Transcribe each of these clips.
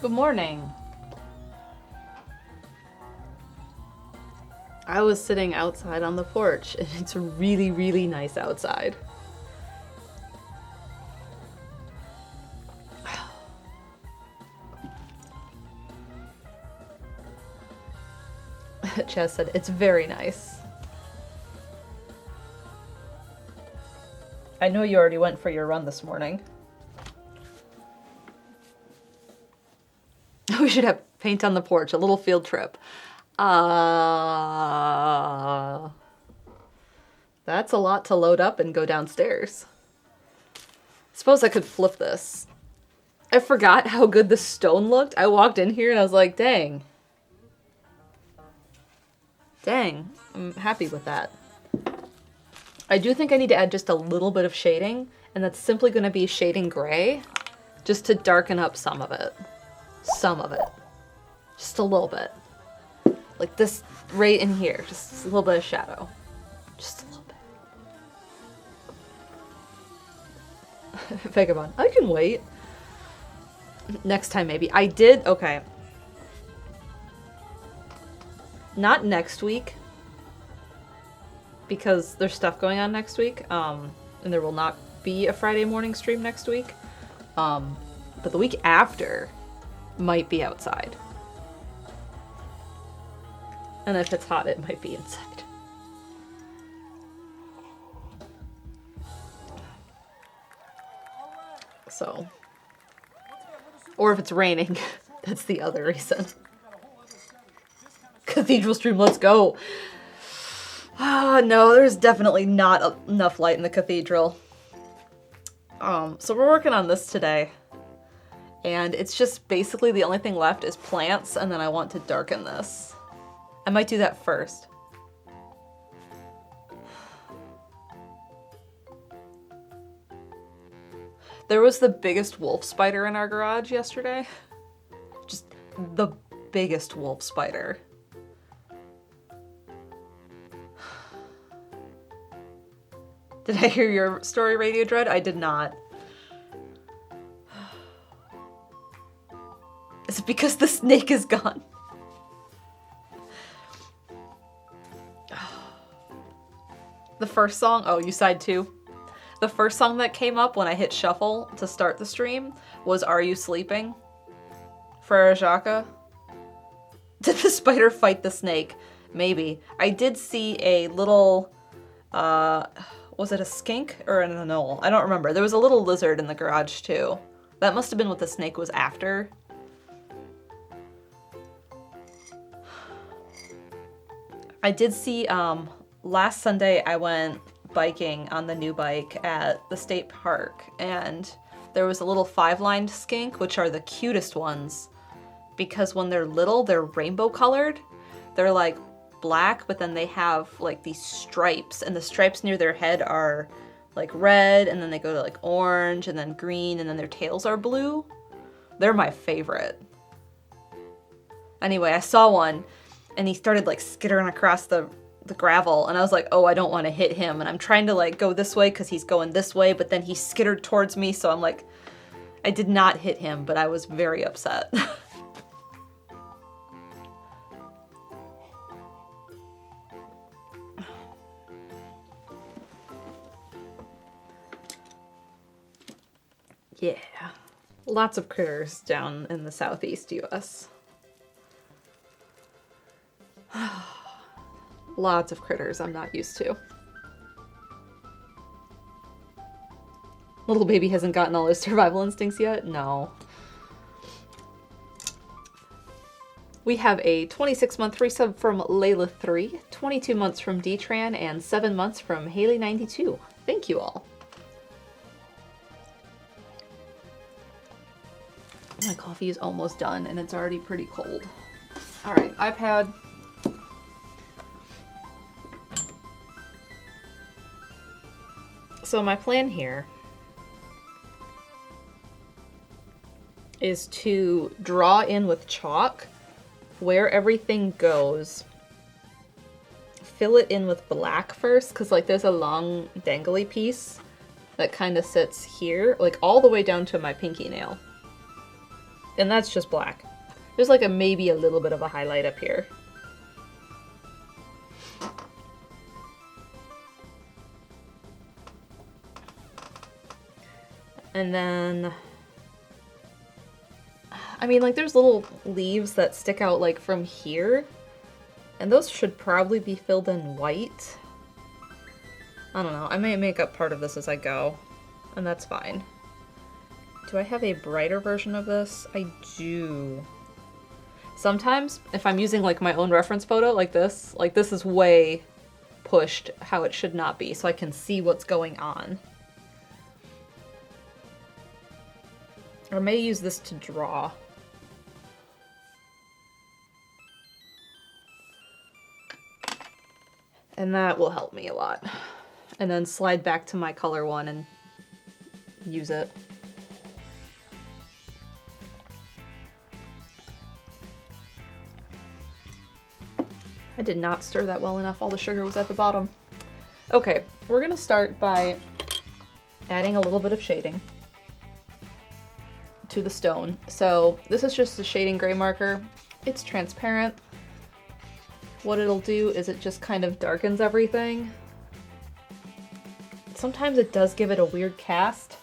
Good morning. I was sitting outside on the porch, and it's really, really nice outside. Chaz said, it's very nice. I know you already went for your run this morning. We should have paint on the porch, a little field trip. That's a lot to load up and go downstairs. Suppose I could flip this. I forgot how good the stone looked. I walked in here and I was like, dang. Dang, I'm happy with that. I do think I need to add just a little bit of shading, and that's simply going to be shading gray, just to darken up some of it. Some of it. Just a little bit. Like this right in here, just a little bit of shadow. Just a little bit. Vagabond, I can wait. Next time maybe. I did, okay. Not next week, because there's stuff going on next week, and there will not be a Friday morning stream next week. But the week after might be outside. And if it's hot, it might be inside. So, or if it's raining, that's the other reason. Cathedral stream, let's go. Ah, no, there's definitely not enough light in the cathedral. So we're working on this today. And it's just basically the only thing left is plants, and then I want to darken this. I might do that first. There was the biggest wolf spider in our garage yesterday. Just the biggest wolf spider. Did I hear your story, Radio Dread? I did not. Is it because the snake is gone? The first song, oh, you sighed too? The first song that came up when I hit shuffle to start the stream was Are You Sleeping? Frere Jacques. Did the spider fight the snake? Maybe. I did see a little, was it a skink or an anole? I don't remember. There was a little lizard in the garage too. That must have been what the snake was after. I did see, last Sunday I went biking on the new bike at the state park, and there was a little 5-lined skink, which are the cutest ones, because when they're little, they're rainbow colored. They're like black, but then they have like these stripes, and the stripes near their head are like red, and then they go to like orange, and then green, and then their tails are blue. They're my favorite. Anyway, I saw one, and he started like skittering across the gravel, and I was like, oh, I don't want to hit him, and I'm trying to like go this way because he's going this way, but then he skittered towards me, so I'm like, I did not hit him, but I was very upset. Yeah, lots of critters down in the southeast US. Lots of critters I'm not used to. Little baby hasn't gotten all his survival instincts yet? No. We have a 26-month resub from Layla3, 22 months from Dtran, and 7 months from Haley92. Thank you all. My coffee is almost done, and it's already pretty cold. Alright, iPad. So my plan here is to draw in with chalk where everything goes. Fill it in with black first, because like there's a long dangly piece that kind of sits here, like all the way down to my pinky nail. And that's just black. There's like maybe a little bit of a highlight up here. And then, I mean, like there's little leaves that stick out like from here. And those should probably be filled in white. I don't know. I may make up part of this as I go. And that's fine. Do I have a brighter version of this? I do. Sometimes, if I'm using like my own reference photo like this is way pushed how it should not be, so I can see what's going on. Or I may use this to draw. And that will help me a lot. And then slide back to my color one and use it. I did not stir that well enough. All the sugar was at the bottom. Okay, we're gonna start by adding a little bit of shading to the stone. So this is just a shading gray marker. It's transparent. What it'll do is it just kind of darkens everything. Sometimes it does give it a weird cast,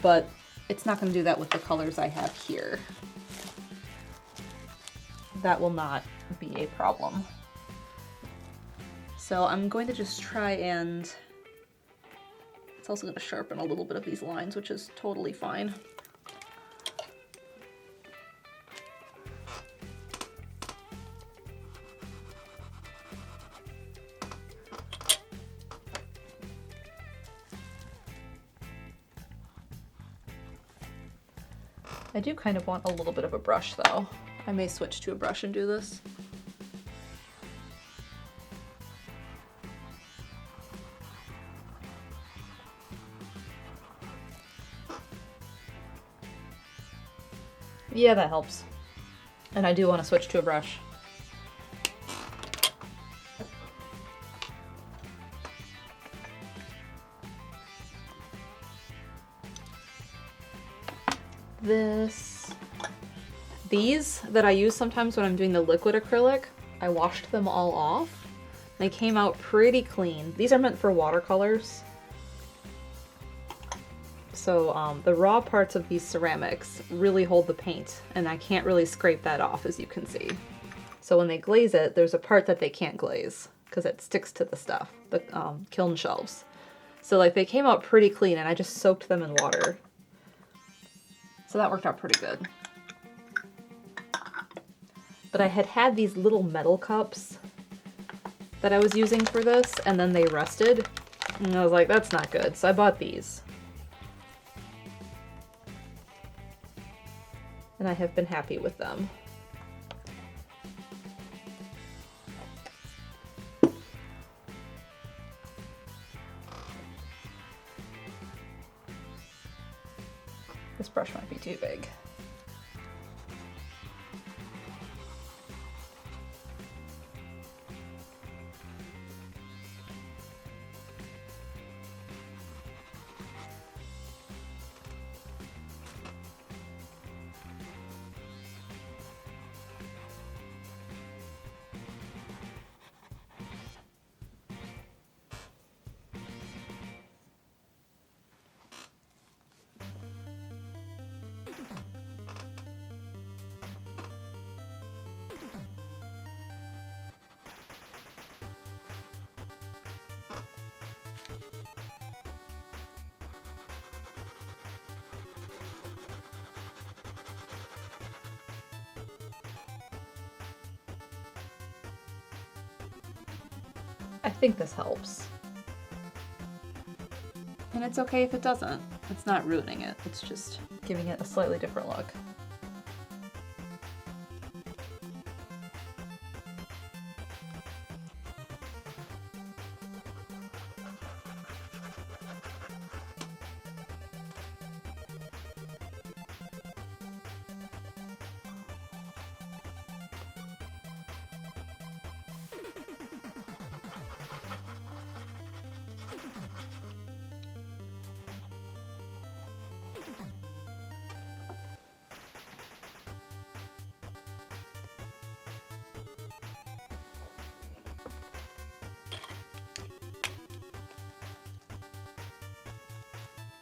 but it's not gonna do that with the colors I have here. That will not be a problem. So I'm going to just try and, it's also going to sharpen a little bit of these lines, which is totally fine. I do kind of want a little bit of a brush though. I may switch to a brush and do this. Yeah, that helps. And I do want to switch to a brush. These that I use sometimes when I'm doing the liquid acrylic, I washed them all off. They came out pretty clean. These are meant for watercolors. So the raw parts of these ceramics really hold the paint, and I can't really scrape that off, as you can see. So when they glaze it, there's a part that they can't glaze because it sticks to the stuff, the kiln shelves. So like they came out pretty clean, and I just soaked them in water. So that worked out pretty good. But I had these little metal cups that I was using for this, and then they rusted. And I was like, that's not good. So I bought these. And I have been happy with them. This brush might be too big. I think this helps. And it's okay if it doesn't. It's not ruining it. It's just giving it a slightly different look.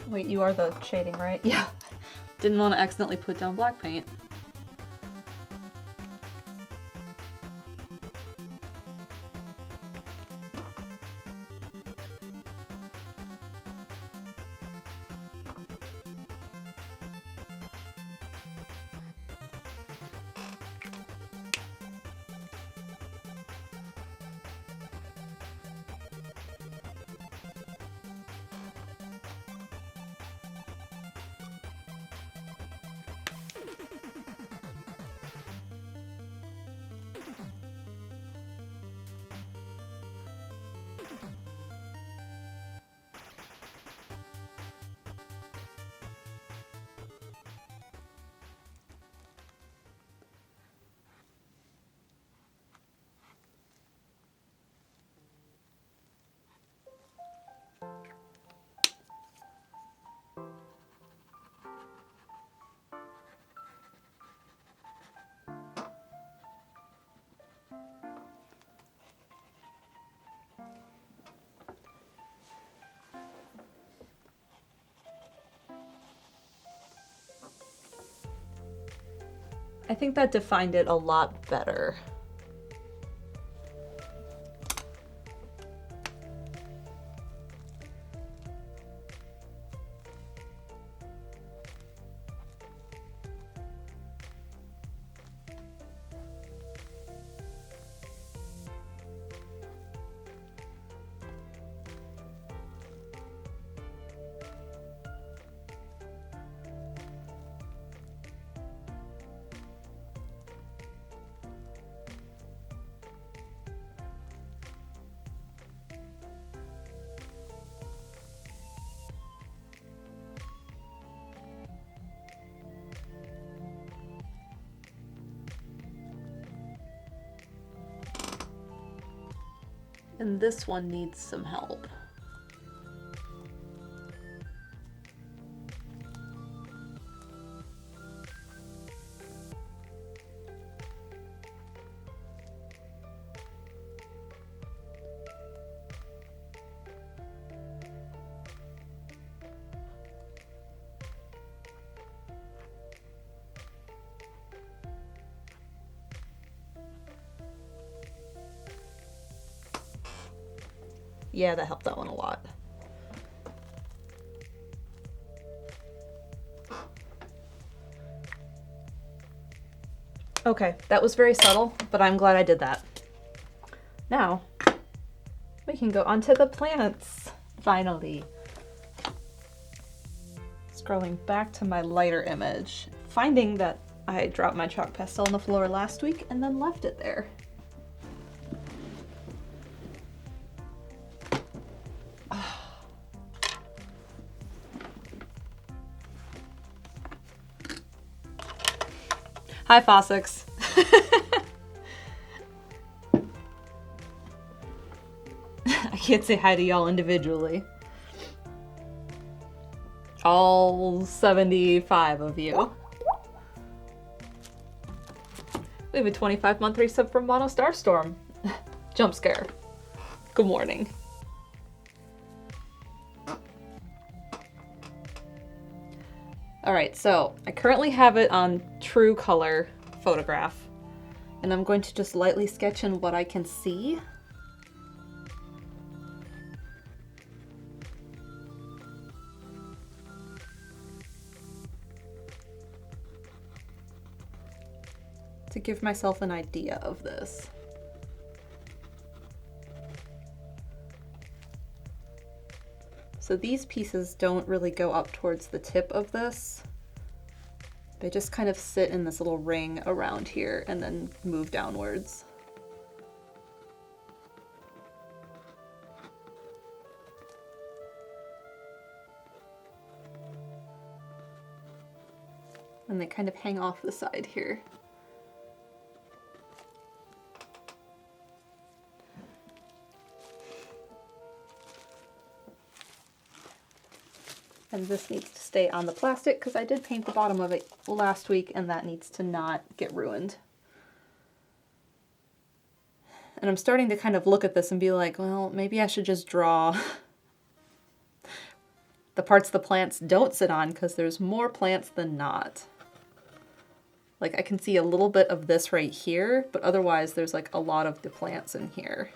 Wait, you are the shading, right? Yeah. Didn't want to accidentally put down black paint. I think that defined it a lot better. And this one needs some help. Yeah, that helped that one a lot. Okay, that was very subtle, but I'm glad I did that. Now, we can go on to the plants, finally. Scrolling back to my lighter image, finding that I dropped my chalk pastel on the floor last week and then left it there. Hi, Fossix. I can't say hi to y'all individually. All 75 of you. We have a 25-month resub from Mono Starstorm. Jump scare. Good morning. Alright, so I currently have it on true color photograph, and I'm going to just lightly sketch in what I can see. To give myself an idea of this. So these pieces don't really go up towards the tip of this. They just kind of sit in this little ring around here and then move downwards. And they kind of hang off the side here. And this needs to stay on the plastic because I did paint the bottom of it last week and that needs to not get ruined. And I'm starting to kind of look at this and be like, well, maybe I should just draw the parts the plants don't sit on because there's more plants than not. Like I can see a little bit of this right here, but otherwise there's like a lot of the plants in here.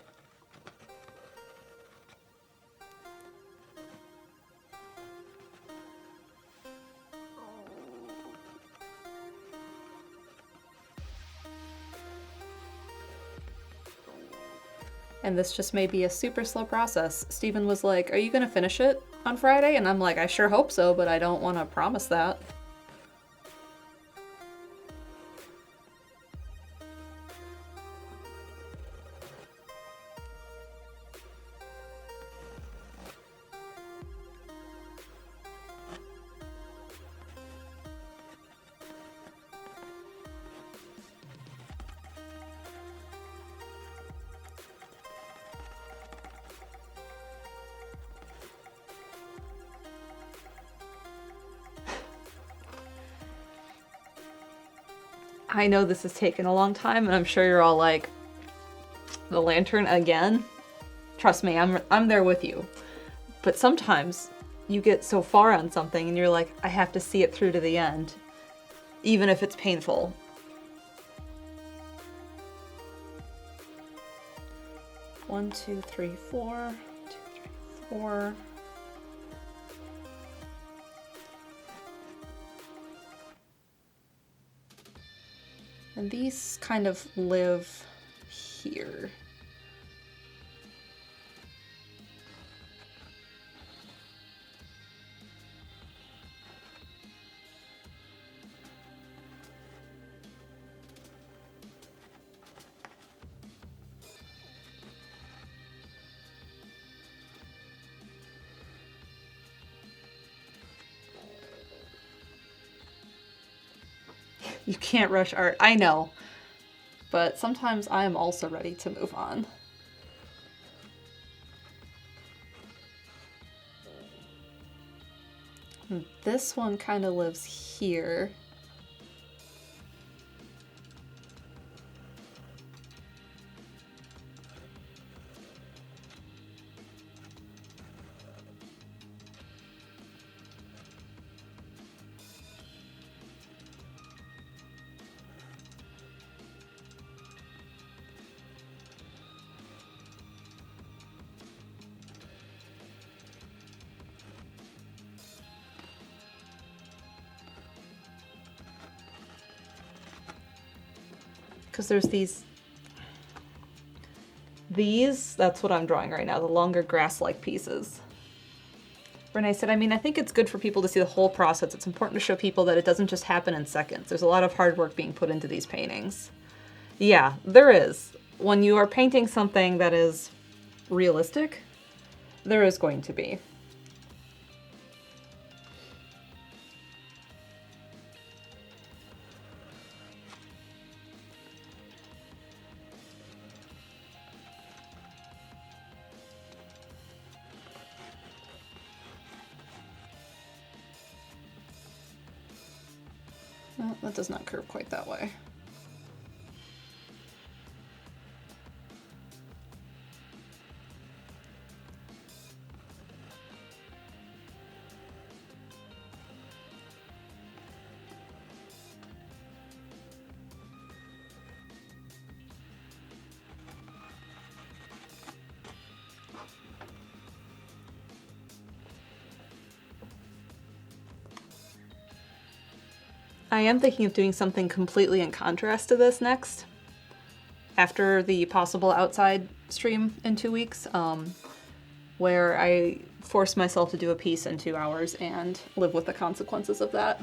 And this just may be a super slow process. Steven was like, are you gonna finish it on Friday? And I'm like, I sure hope so, but I don't want to promise that. I know this has taken a long time, and I'm sure you're all like, the lantern again? Trust me, I'm there with you. But sometimes you get so far on something and you're like, I have to see it through to the end, even if it's painful. One, two, three, four. 2, 3, 4. And these kind of live here. You can't rush art, I know, but sometimes I am also ready to move on. And this one kind of lives here. Because there's these, that's what I'm drawing right now, the longer grass-like pieces. Renee said, I mean, I think it's good for people to see the whole process. It's important to show people that it doesn't just happen in seconds. There's a lot of hard work being put into these paintings. Yeah, there is. When you are painting something that is realistic, there is going to be. No, that does not curve quite that way. I am thinking of doing something completely in contrast to this next, after the possible outside stream in 2 weeks, where I force myself to do a piece in 2 hours and live with the consequences of that.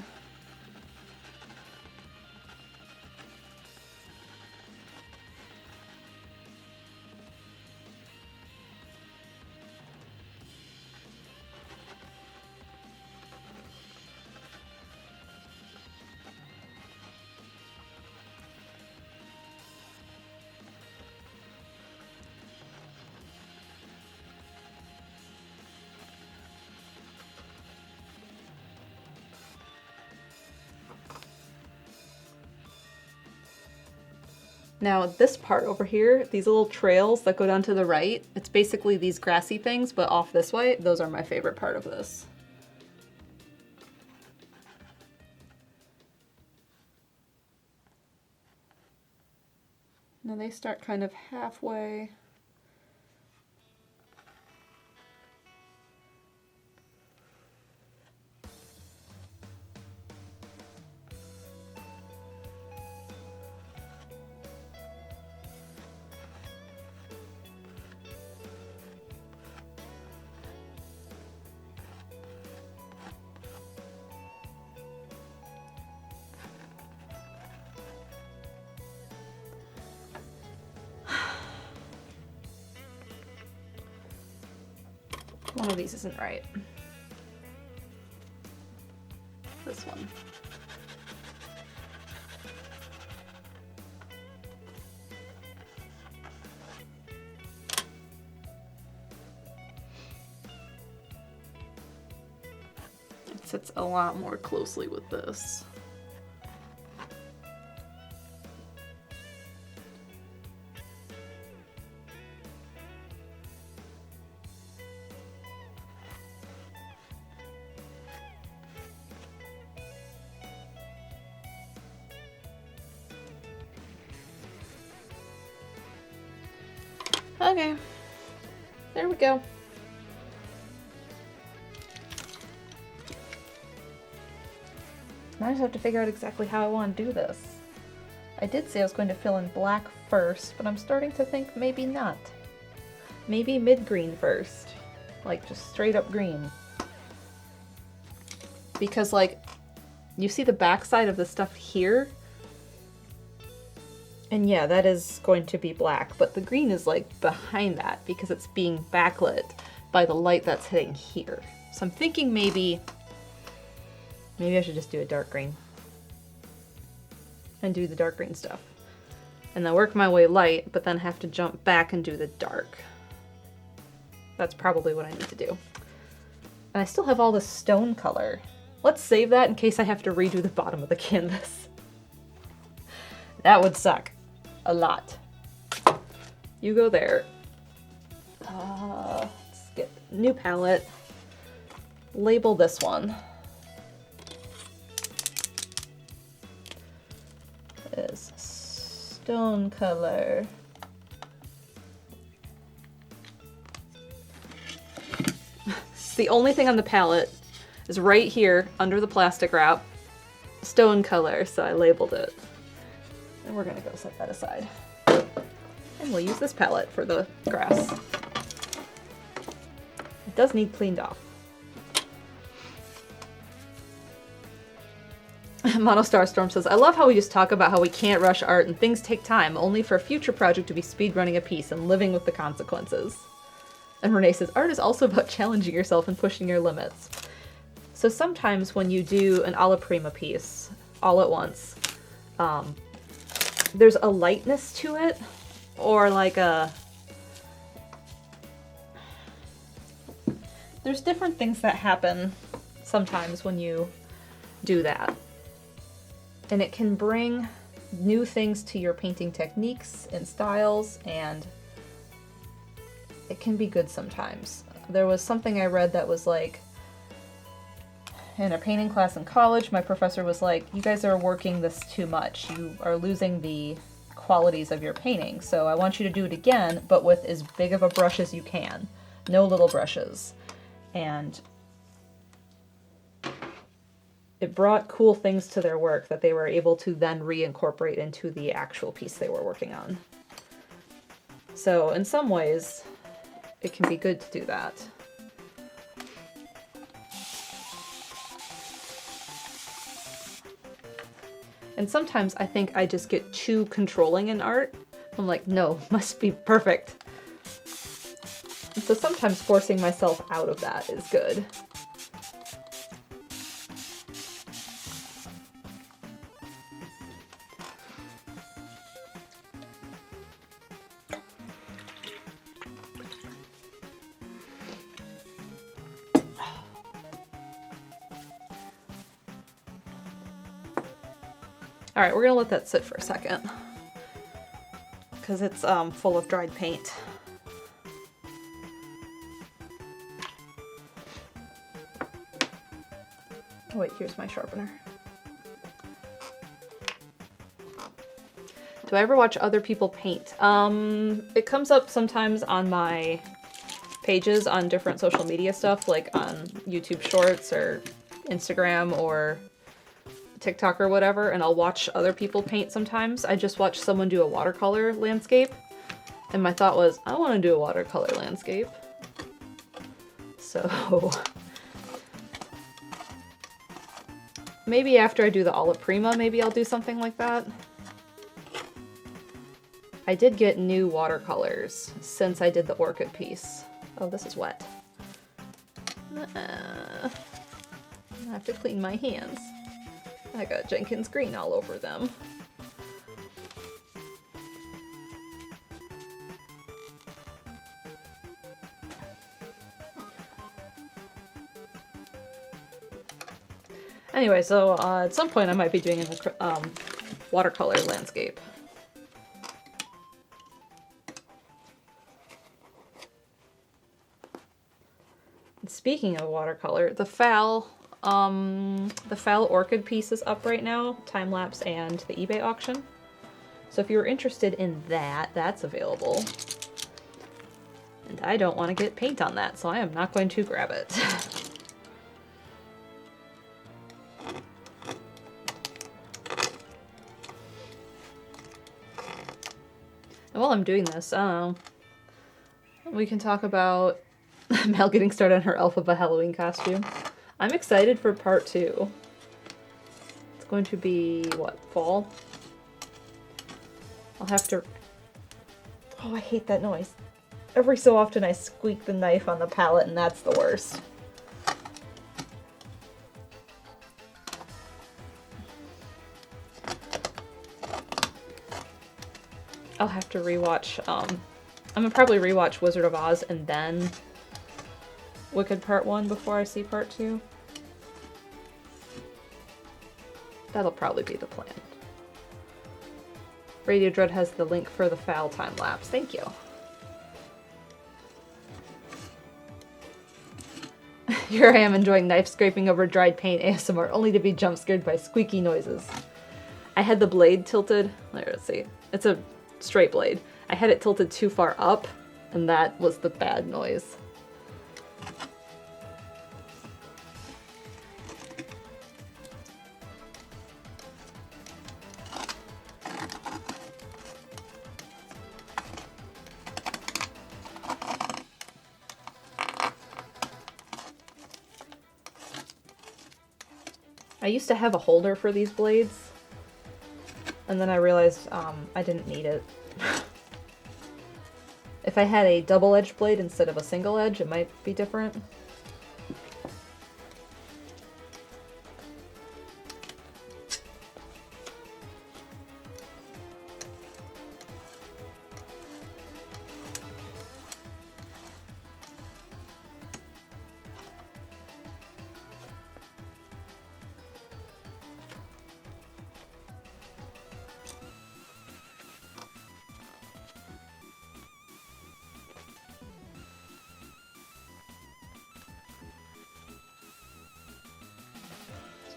Now this part over here, these little trails that go down to the right, it's basically these grassy things, but off this way, those are my favorite part of this. Now they start kind of halfway. One of these isn't right. This one. It sits a lot more closely with this. Okay, there we go. Now I just have to figure out exactly how I want to do this. I did say I was going to fill in black first, but I'm starting to think maybe not. Maybe mid-green first. Like, just straight up green. Because, like, you see the backside of the stuff here? And yeah, that is going to be black, but the green is like behind that because it's being backlit by the light that's hitting here. So I'm thinking maybe I should just do a dark green and do the dark green stuff. And then work my way light, but then have to jump back and do the dark. That's probably what I need to do. And I still have all this stone color. Let's save that in case I have to redo the bottom of the canvas. That would suck. A lot. You go there. Let's get a new palette. Label this one. Is stone color. The only thing on the palette is right here under the plastic wrap. Stone color, so I labeled it. And we're gonna go set that aside. And we'll use this palette for the grass. It does need cleaned off. Mono Starstorm says, I love how we just talk about how we can't rush art and things take time, only for a future project to be speedrunning a piece and living with the consequences. And Renee says, art is also about challenging yourself and pushing your limits. So sometimes when you do an alla prima piece all at once, there's a lightness to it, or like there's different things that happen sometimes when you do that. And it can bring new things to your painting techniques and styles, and it can be good sometimes. There was something I read that was like, in a painting class in college, my professor was like, you guys are working this too much. You are losing the qualities of your painting. So I want you to do it again, but with as big of a brush as you can. No little brushes. And it brought cool things to their work that they were able to then reincorporate into the actual piece they were working on. So in some ways, it can be good to do that. And sometimes I think I just get too controlling in art. I'm like, no, must be perfect. And so sometimes forcing myself out of that is good. All right, we're gonna let that sit for a second because it's full of dried paint. Oh wait, here's my sharpener. Do I ever watch other people paint? It comes up sometimes on my pages on different social media stuff, like on YouTube Shorts or Instagram or TikTok or whatever, and I'll watch other people paint sometimes. I just watched someone do a watercolor landscape, and my thought was, I want to do a watercolor landscape. So maybe after I do the Alla Prima, maybe I'll do something like that. I did get new watercolors since I did the orchid piece. Oh, this is wet. I have to clean my hands. I got Jenkins green all over them. Anyway, so at some point I might be doing a watercolor landscape. Speaking of watercolor, the Fall orchid piece is up right now, time lapse and the eBay auction. So if you're interested in that, that's available. And I don't want to get paint on that, so I am not going to grab it. And while I'm doing this, we can talk about Mel getting started on her Elphaba Halloween costume. I'm excited for part 2. It's going to be, what, fall? I'll have to... Oh, I hate that noise. Every so often I squeak the knife on the palette and that's the worst. I'll have to rewatch, I'm gonna probably rewatch Wizard of Oz and then Wicked Part 1 before I see Part 2. That'll probably be the plan. Radio Dread has the link for the Fall time lapse. Thank you. Here I am enjoying knife scraping over dried paint ASMR, only to be jump scared by squeaky noises. I had the blade tilted. Let's see. It's a straight blade. I had it tilted too far up, and that was the bad noise. I used to have a holder for these blades, and then I realized I didn't need it. If I had a double-edged blade instead of a single edge, it might be different.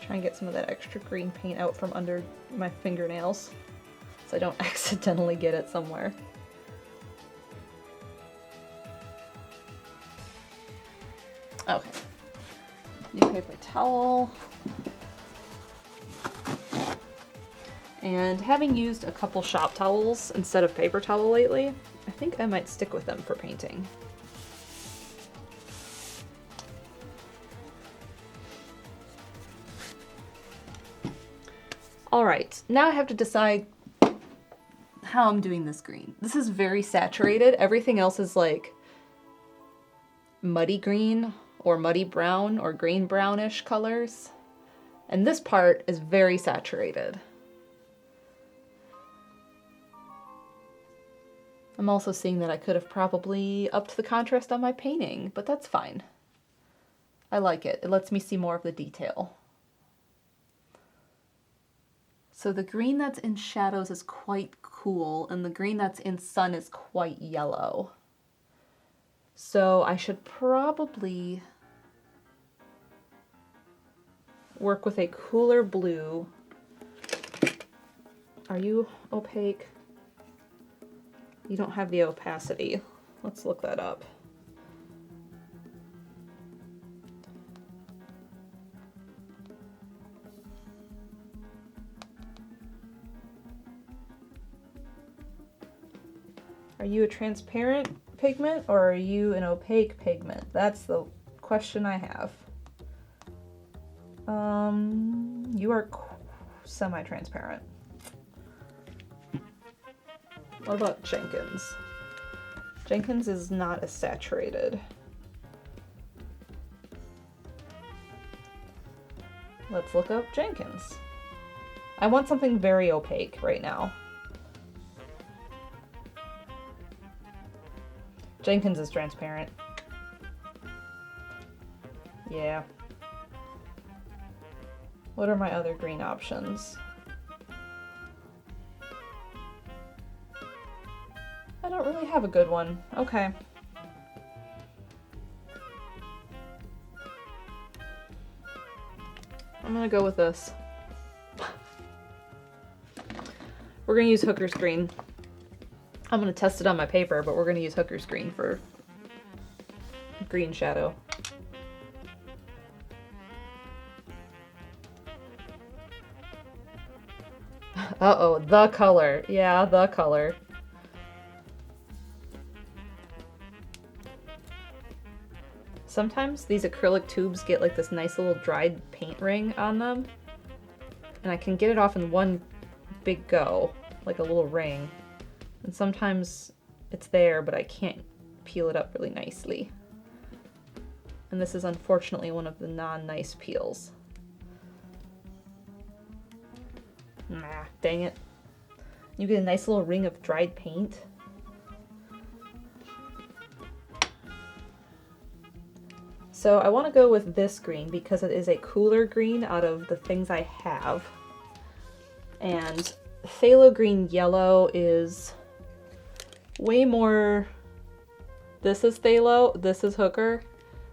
Try and get some of that extra green paint out from under my fingernails so I don't accidentally get it somewhere. Okay. New paper towel. And having used a couple shop towels instead of paper towel lately, I think I might stick with them for painting. Alright, now I have to decide how I'm doing this green. This is very saturated. Everything else is like muddy green or muddy brown or green brownish colors. And this part is very saturated. I'm also seeing that I could have probably upped the contrast on my painting, but that's fine. I like it. It lets me see more of the detail. So the green that's in shadows is quite cool, and the green that's in sun is quite yellow. So I should probably work with a cooler blue. Are you opaque? You don't have the opacity. Let's look that up. Are you a transparent pigment or are you an opaque pigment? That's the question I have. You are semi-transparent. What about Jenkins? Jenkins is not as saturated. Let's look up Jenkins. I want something very opaque right now. Jenkins is transparent. Yeah. What are my other green options? I don't really have a good one. Okay. I'm gonna go with this. We're gonna use Hooker's Green. I'm gonna test it on my paper, but we're gonna use Hooker's Green for green shadow. Uh-oh, the color. Yeah, the color. Sometimes these acrylic tubes get like this nice little dried paint ring on them. And I can get it off in one big go, like a little ring. And sometimes it's there, but I can't peel it up really nicely. And this is unfortunately one of the non-nice peels. Nah, dang it. You get a nice little ring of dried paint. So I want to go with this green because it is a cooler green out of the things I have. And phthalo green yellow is way more... This is phthalo, this is Hooker.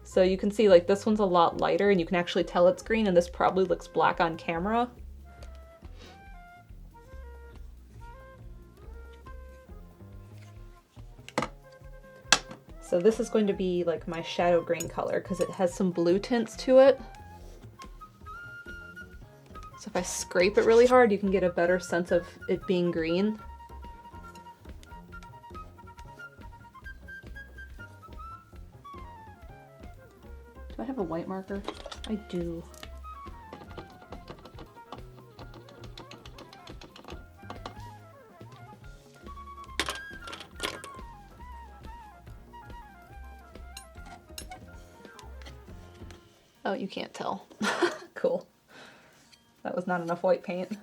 So you can see like this one's a lot lighter and you can actually tell it's green, and this probably looks black on camera. So this is going to be like my shadow green color because it has some blue tints to it. So if I scrape it really hard, you can get a better sense of it being green. Do I have a white marker? I do. Oh, you can't tell. Cool. That was not enough white paint.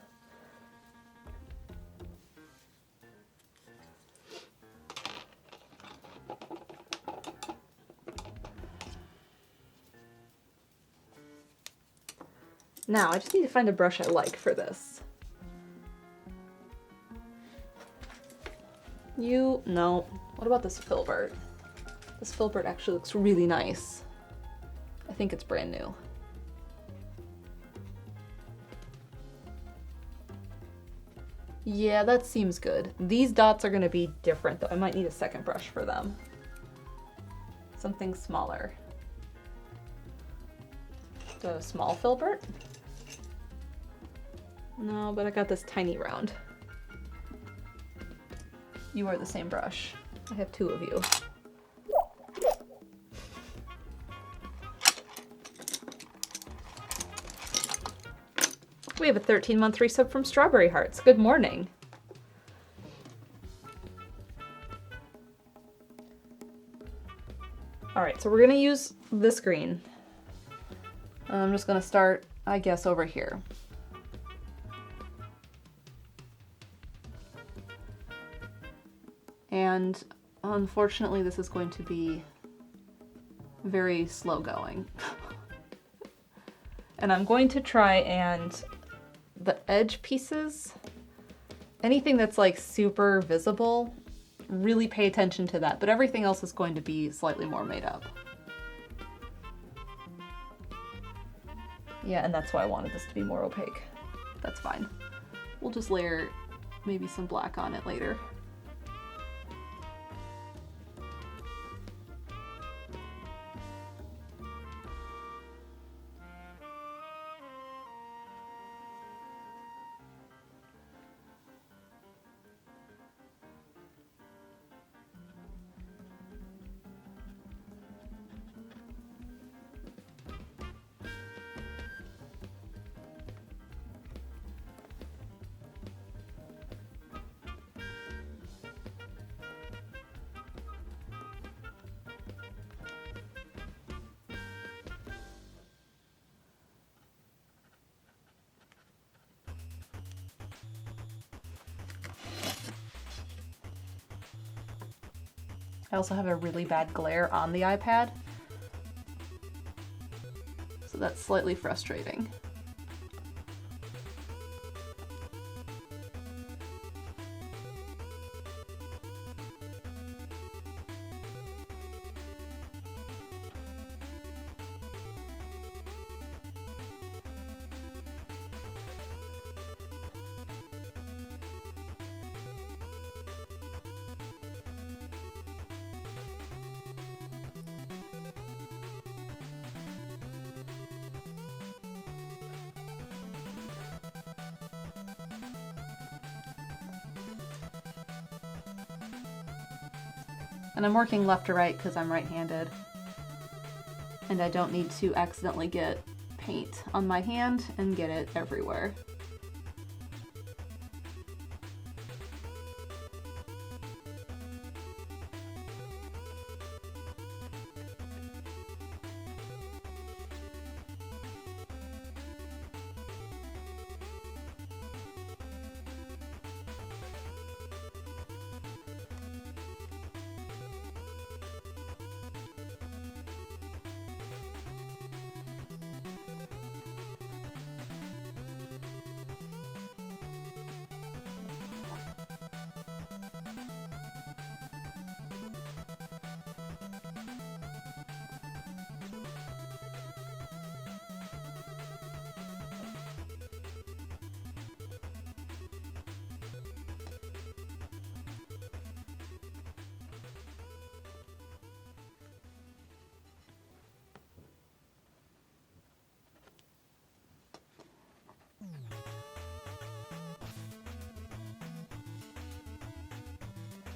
Now, I just need to find a brush I like for this. No. What about this filbert? This filbert actually looks really nice. I think it's brand new. Yeah, that seems good. These dots are gonna be different though. I might need a second brush for them. Something smaller. Do I have a small filbert? No, but I got this tiny round. You are the same brush. I have two of you. We have a 13-month resub from Strawberry Hearts. Good morning. All right, so we're gonna use this green. I'm just gonna start, I guess, over here. And unfortunately, this is going to be very slow going. And I'm going to try and the edge pieces, anything that's like super visible, really pay attention to that, but everything else is going to be slightly more made up. Yeah, and that's why I wanted this to be more opaque. That's fine. We'll just layer maybe some black on it later. I also have a really bad glare on the iPad, so that's slightly frustrating. And I'm working left to right because I'm right-handed. And I don't need to accidentally get paint on my hand and get it everywhere.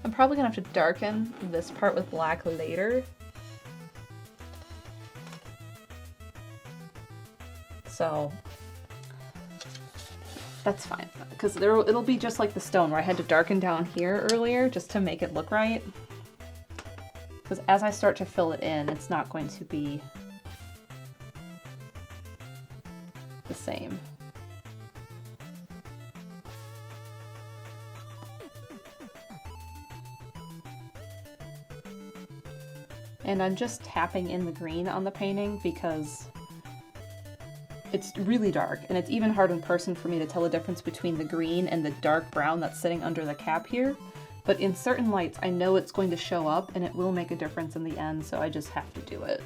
I'm probably gonna have to darken this part with black later. So that's fine, because it'll be just like the stone where I had to darken down here earlier just to make it look right. Because as I start to fill it in, it's not going to be the same. And I'm just tapping in the green on the painting because it's really dark, and it's even hard in person for me to tell the difference between the green and the dark brown that's sitting under the cap here. But in certain lights, I know it's going to show up and it will make a difference in the end, so I just have to do it.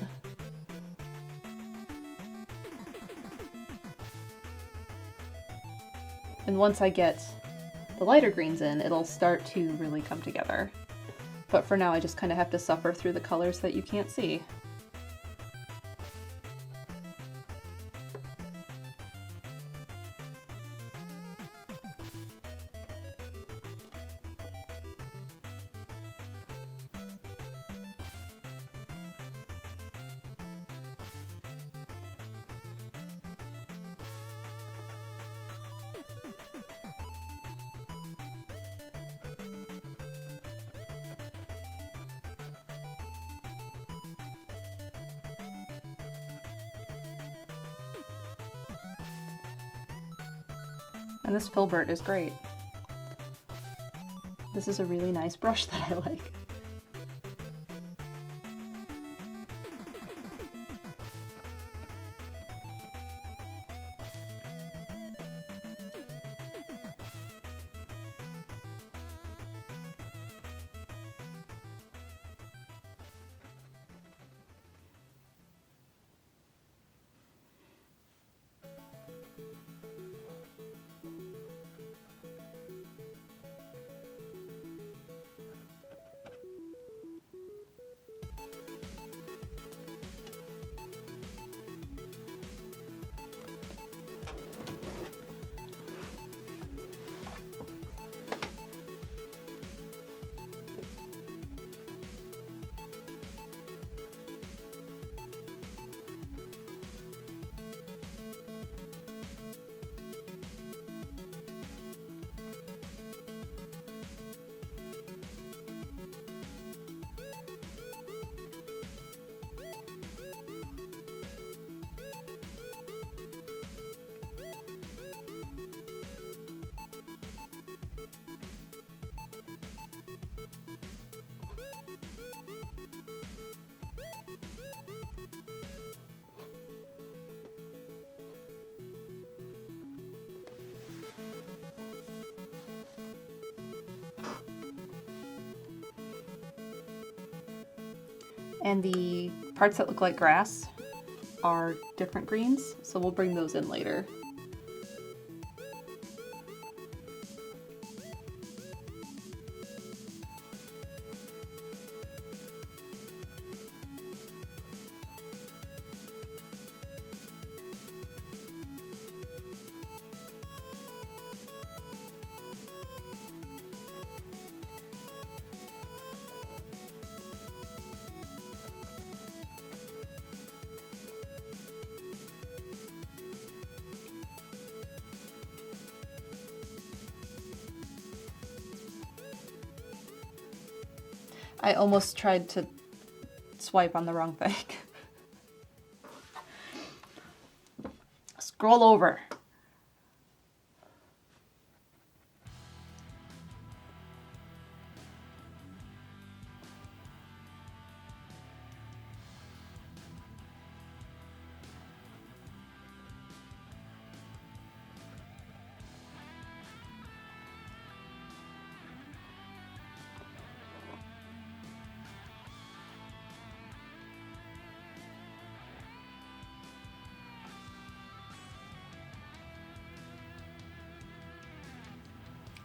And once I get the lighter greens in, it'll start to really come together. But for now, I just kind of have to suffer through the colors that you can't see. And this filbert is great. This is a really nice brush that I like. And the parts that look like grass are different greens, so we'll bring those in later. I almost tried to swipe on the wrong thing. Scroll over.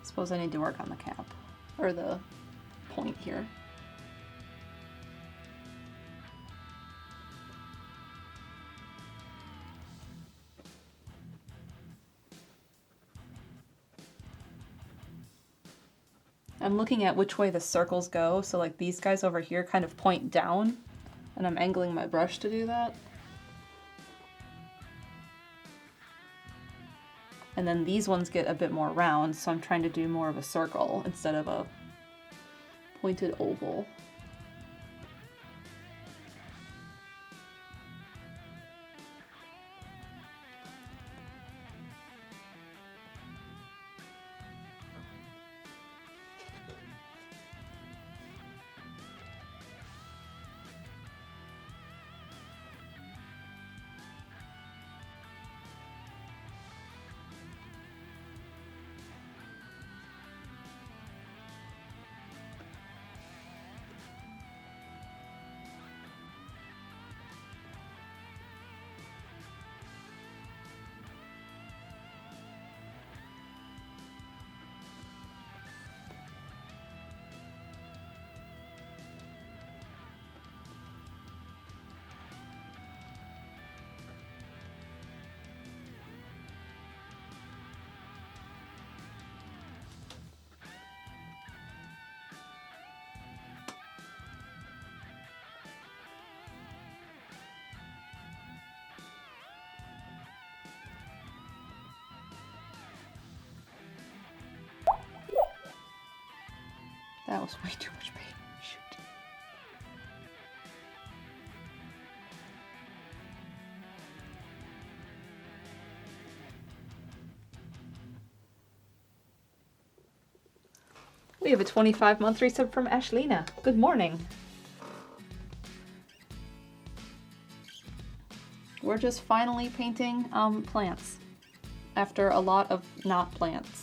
Suppose I need to work on the cap, or the point here. I'm looking at which way the circles go, so like these guys over here kind of point down, and I'm angling my brush to do that. And then these ones get a bit more round, so I'm trying to do more of a circle instead of a pointed oval. That was way too much paint. Shoot. We have a 25-month resub from Ashlina. Good morning. We're just finally painting plants after a lot of not plants.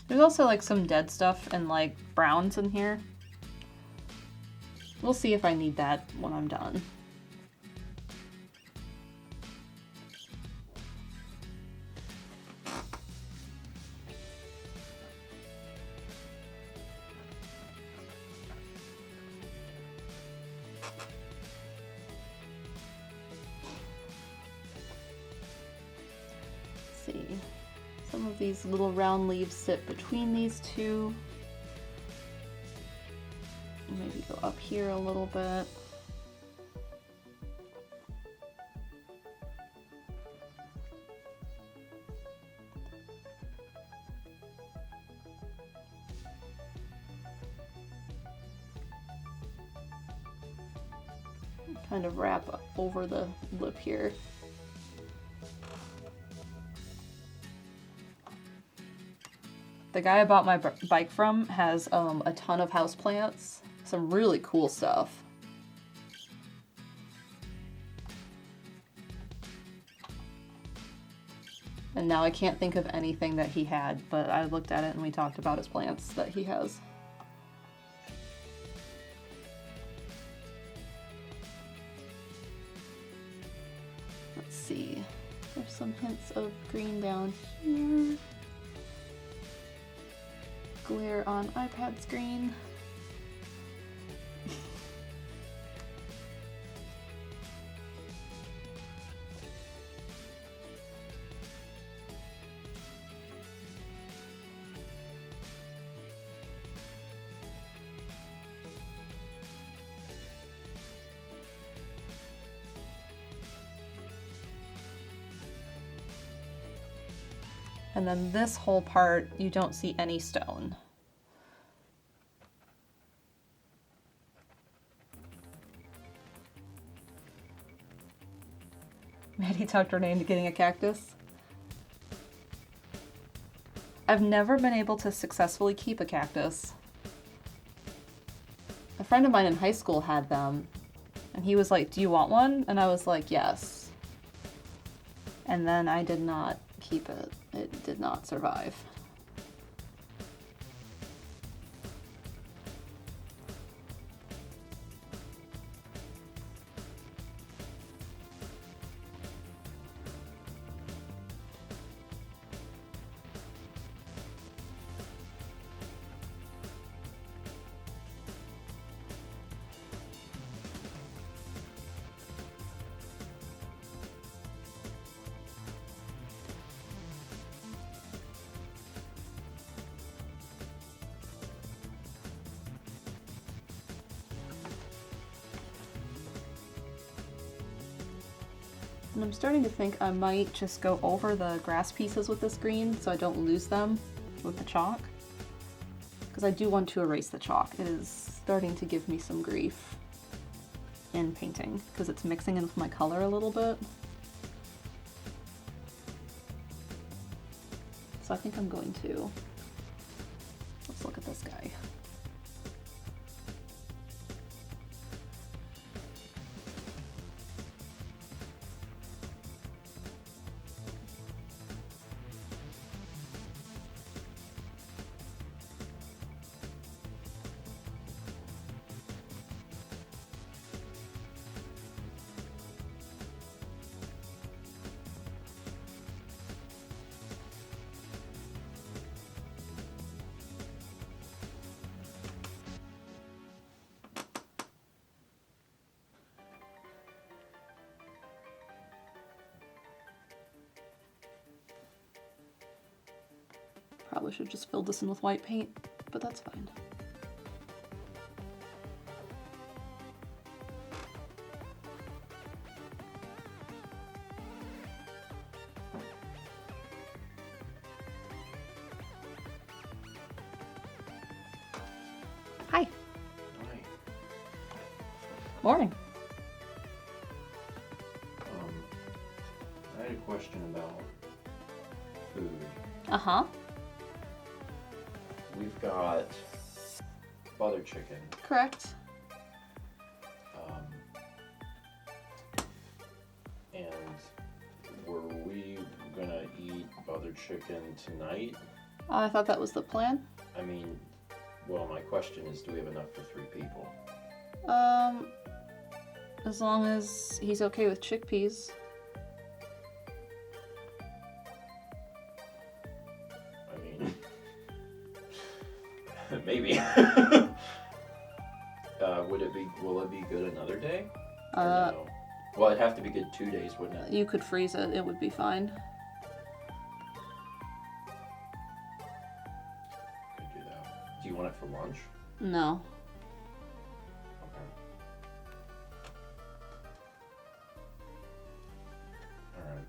There's also like some dead stuff and like browns in here. We'll see if I need that when I'm done. Let's see. Some of these little round leaves sit between these two. Maybe go up here a little bit. Kind of wrap over the lip here. The guy I bought my bike from has a ton of houseplants, some really cool stuff. And now I can't think of anything that he had, but I looked at it and we talked about his plants that he has. Let's see, there's some hints of green down here. Glare on iPad screen. And then this whole part, you don't see any stone. Maddie talked Renee into getting a cactus. I've never been able to successfully keep a cactus. A friend of mine in high school had them, and he was like, "Do you want one?" And I was like, "Yes." And then I did not keep it. It did not survive. And I'm starting to think I might just go over the grass pieces with this green so I don't lose them with the chalk. Because I do want to erase the chalk. It is starting to give me some grief in painting because it's mixing in with my color a little bit. So I think I'm going to, let's look at this guy. Probably should have just filled this in with white paint, but that's fine. Hi. Hi. Morning. I had a question about food. Uh-huh. We've got butter chicken. Correct. And were we gonna eat butter chicken tonight? I thought that was the plan. I mean, well, my question is, do we have enough for 3 people? As long as he's okay with chickpeas. I mean, maybe. Will it be good another day? Or no? Well, it'd have to be good 2 days, wouldn't it? You could freeze it, it would be fine. Could do that. Do you want it for lunch? No. Okay. Alright.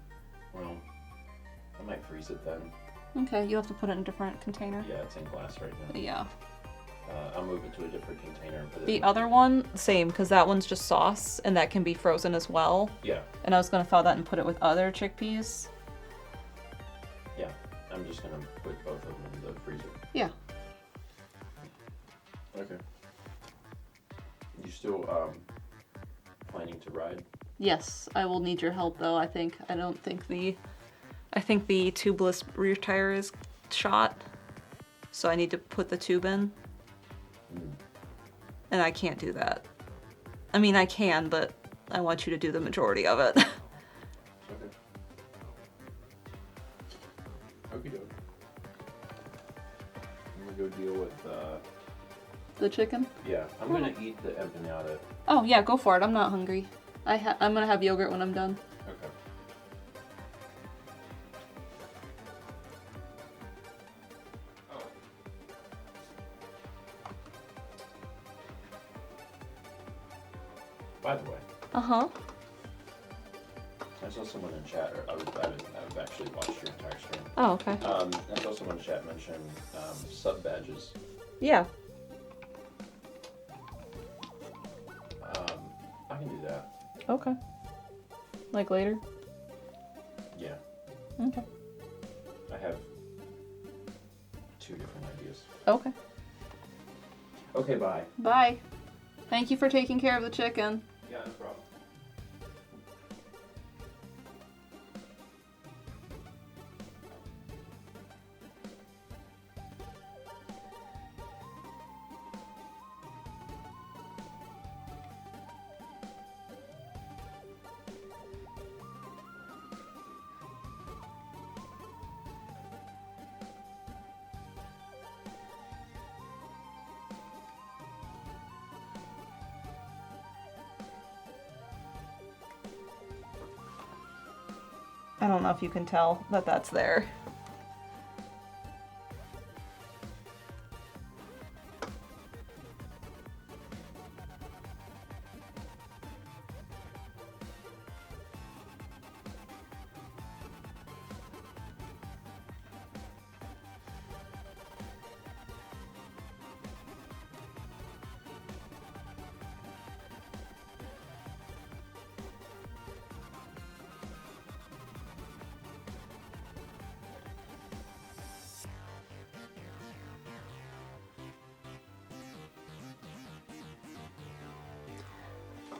Well, I might freeze it then. Okay, you have to put it in a different container. Yeah, it's in glass right now. Yeah. I'll move it to a different container and put it The in. other one, same, because that one's just sauce, and that can be frozen as well. Yeah, And I was gonna thaw that and put it with other chickpeas. yeah. I'm just gonna put both of them in the freezer. Yeah. Okay. You still planning to ride? Yes, I will need your help though. I think the tubeless rear tire is shot, so I need to put the tube in, and I can't do that. I mean, I can, but I want you to do the majority of it. Okay. Okie doke. I'm gonna go deal with. The chicken? Yeah, I'm gonna eat the empanada. Oh yeah, go for it. I'm not hungry. I'm gonna have yogurt when I'm done. Okay. By the way, Uh-huh. I saw someone in chat, or I've actually watched your entire stream. Oh, okay. I saw someone in chat mention sub badges. Yeah. I can do that. Okay. Like later? Yeah, Okay. I have 2 different ideas. Okay. Okay, bye. Bye. Thank you for taking care of the chicken. Yeah, no problem. I don't know if you can tell that that's there.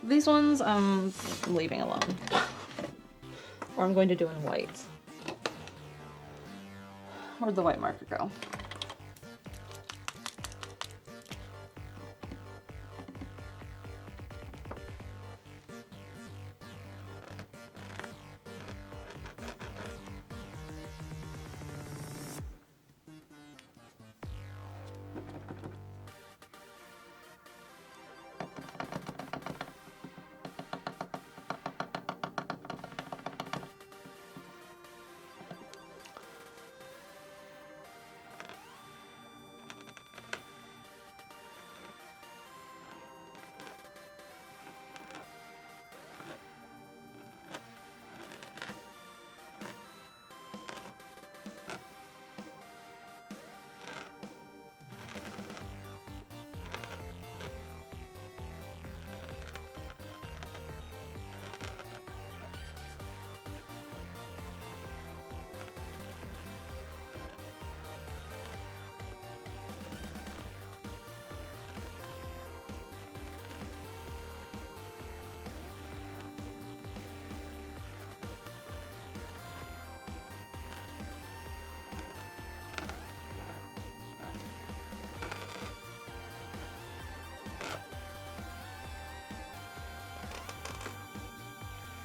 These ones I'm leaving alone. Or I'm going to do in white. Where'd the white marker go?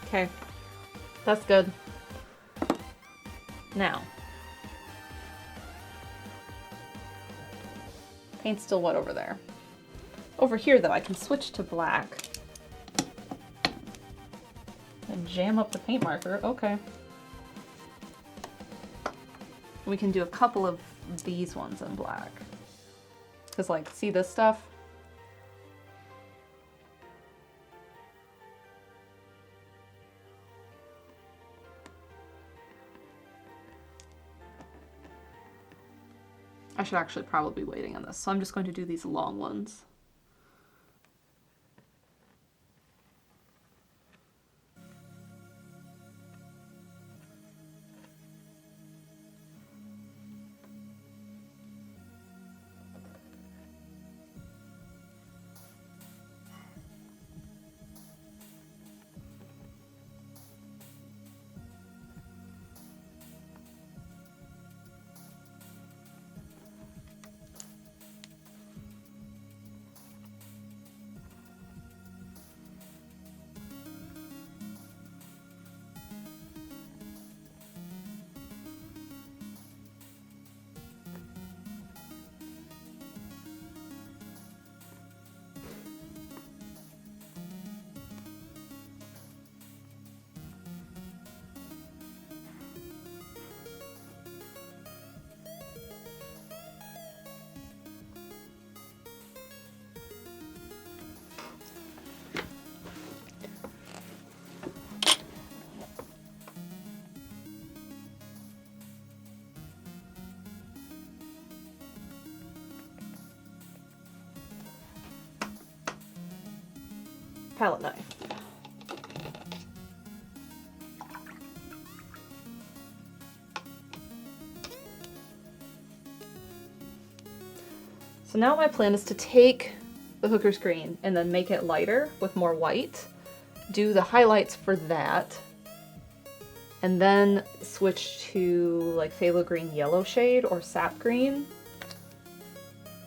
Okay, that's good. Now, paint's still wet over there. Over here though, I can switch to black and jam up the paint marker. Okay. We can do a couple of these ones in black. Cause like, see this stuff? I should actually probably be waiting on this, so I'm just going to do these long ones. Palette knife. So now my plan is to take the Hooker's green and then make it lighter with more white, do the highlights for that, and then switch to like phthalo green yellow shade or sap green.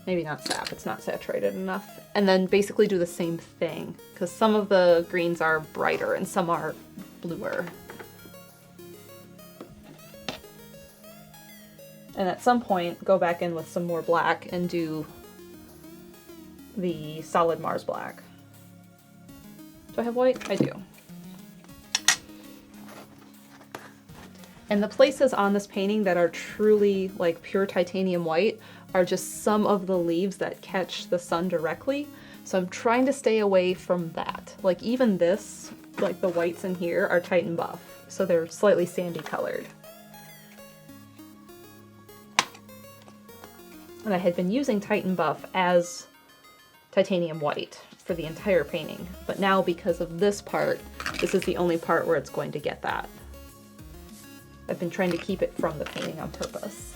Maybe not sap, it's not saturated enough. And then basically do the same thing, because some of the greens are brighter and some are bluer. And at some point, go back in with some more black and do the solid Mars black. Do I have white? I do. And the places on this painting that are truly like pure titanium white are just some of the leaves that catch the sun directly. So I'm trying to stay away from that. Like even this, like the whites in here are Titan Buff, so they're slightly sandy colored. And I had been using Titan Buff as titanium white for the entire painting, but now because of this part, this is the only part where it's going to get that. I've been trying to keep it from the painting on purpose.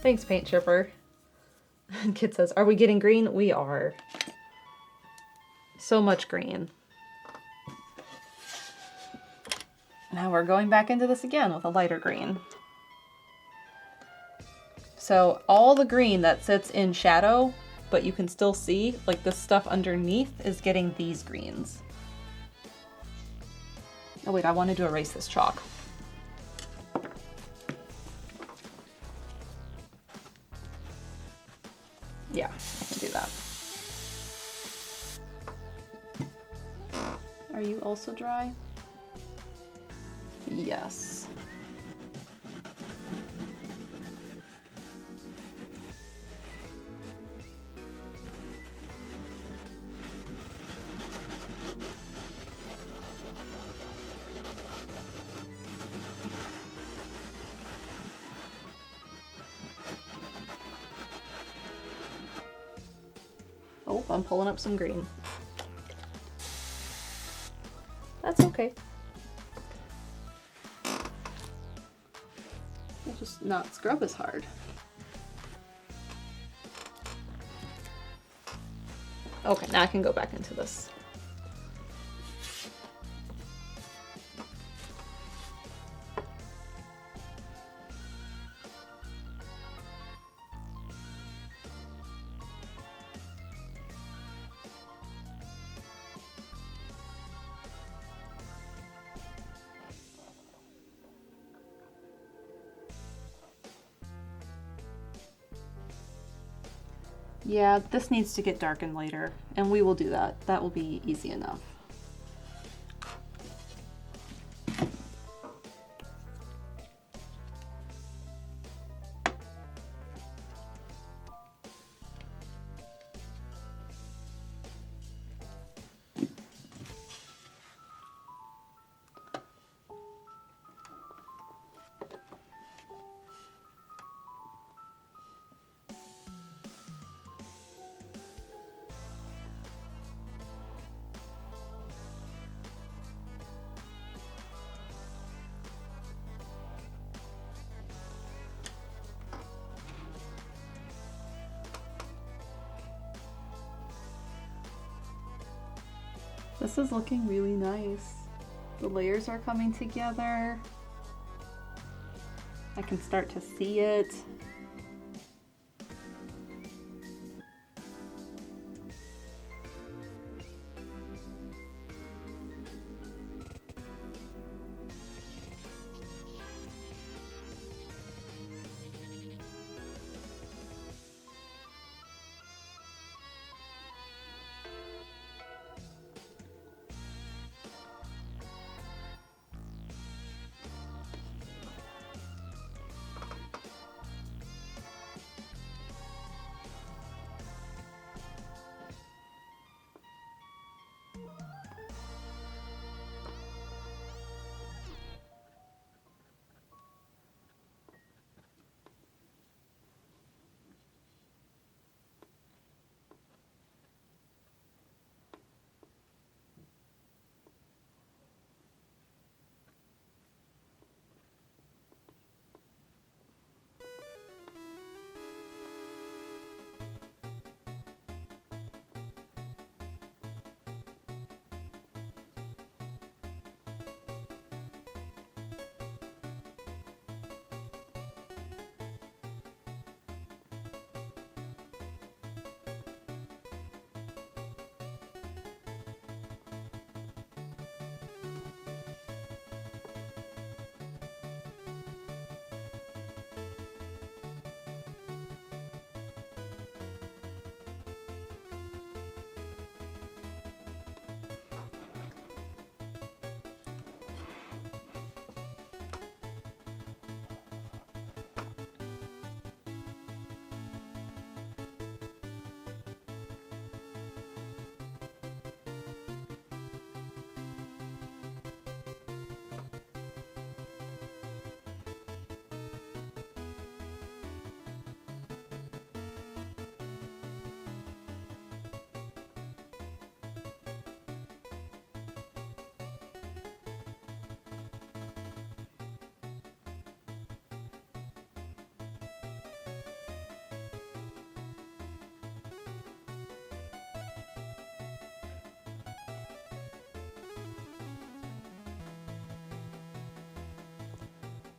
Thanks, Paint Chipper. And Kit says, are we getting green? We are. So much green. Now we're going back into this again with a lighter green. So all the green that sits in shadow, but you can still see, like this stuff underneath is getting these greens. Oh wait, I wanted to erase this chalk. Yeah, I can do that. Are you also dry? Yes. Oh, I'm pulling up some green. That's okay. just not scrub as hard. Okay, now I can go back into this. Yeah, this needs to get darkened later, and we will do that. That will be easy enough. This is looking really nice. The layers are coming together. I can start to see it.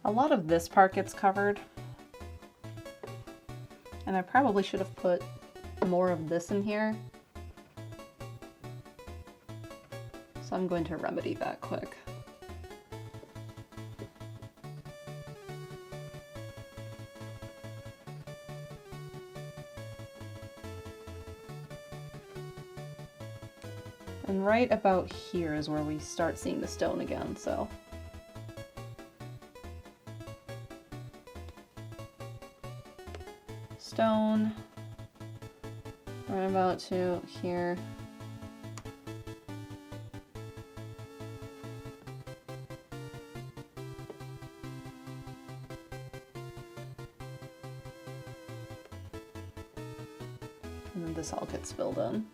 A lot of this part gets covered, and I probably should have put more of this in here. So I'm going to remedy that quick. And right about here is where we start seeing the stone again, so. Stone, right about to here. And then this all gets filled in.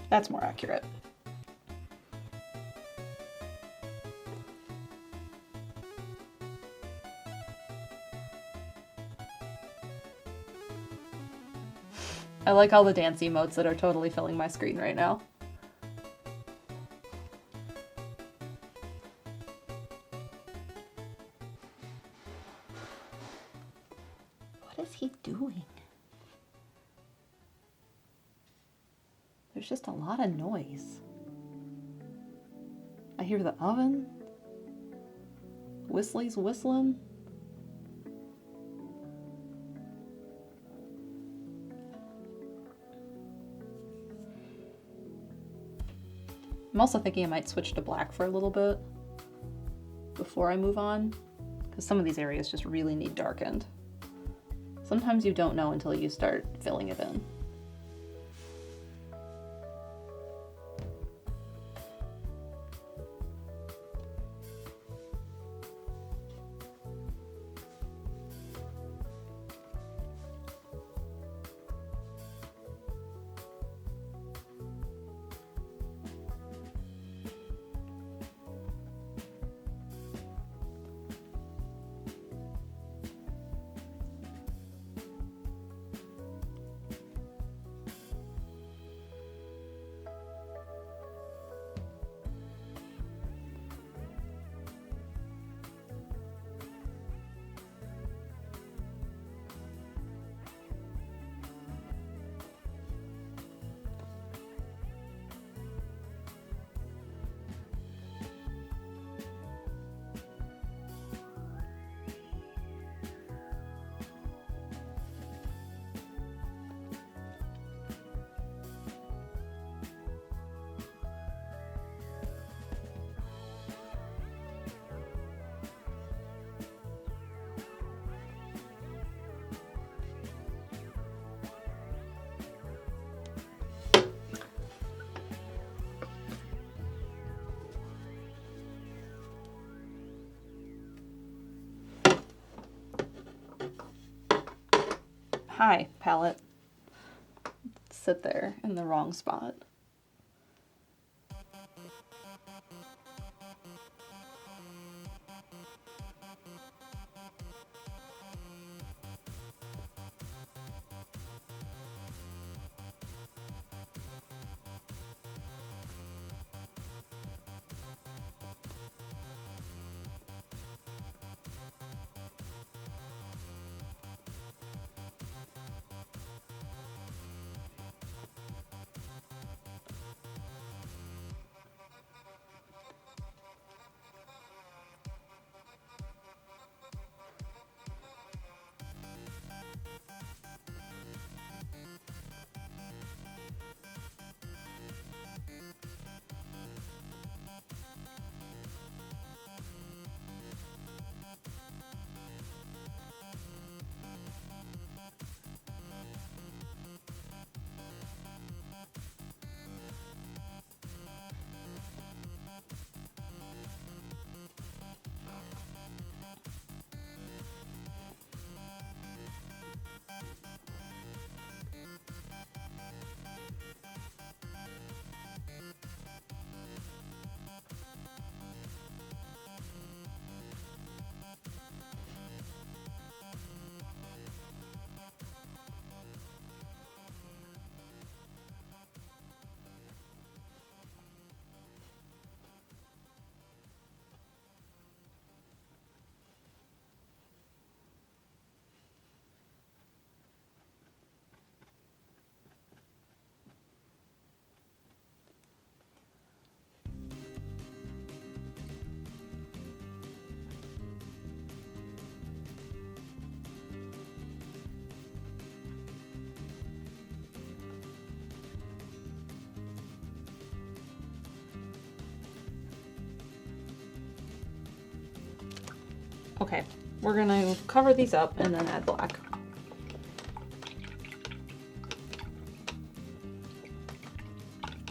That's more accurate. I like all the dance emotes that are totally filling my screen right now. What is he doing? There's just a lot of noise. I hear the oven. Whistly's whistling. I'm also thinking I might switch to black for a little bit before I move on, because some of these areas just really need darkened. Sometimes you don't know until you start filling it in. Hi, palette. Sit there in the wrong spot. Okay, we're gonna cover these up and then add black.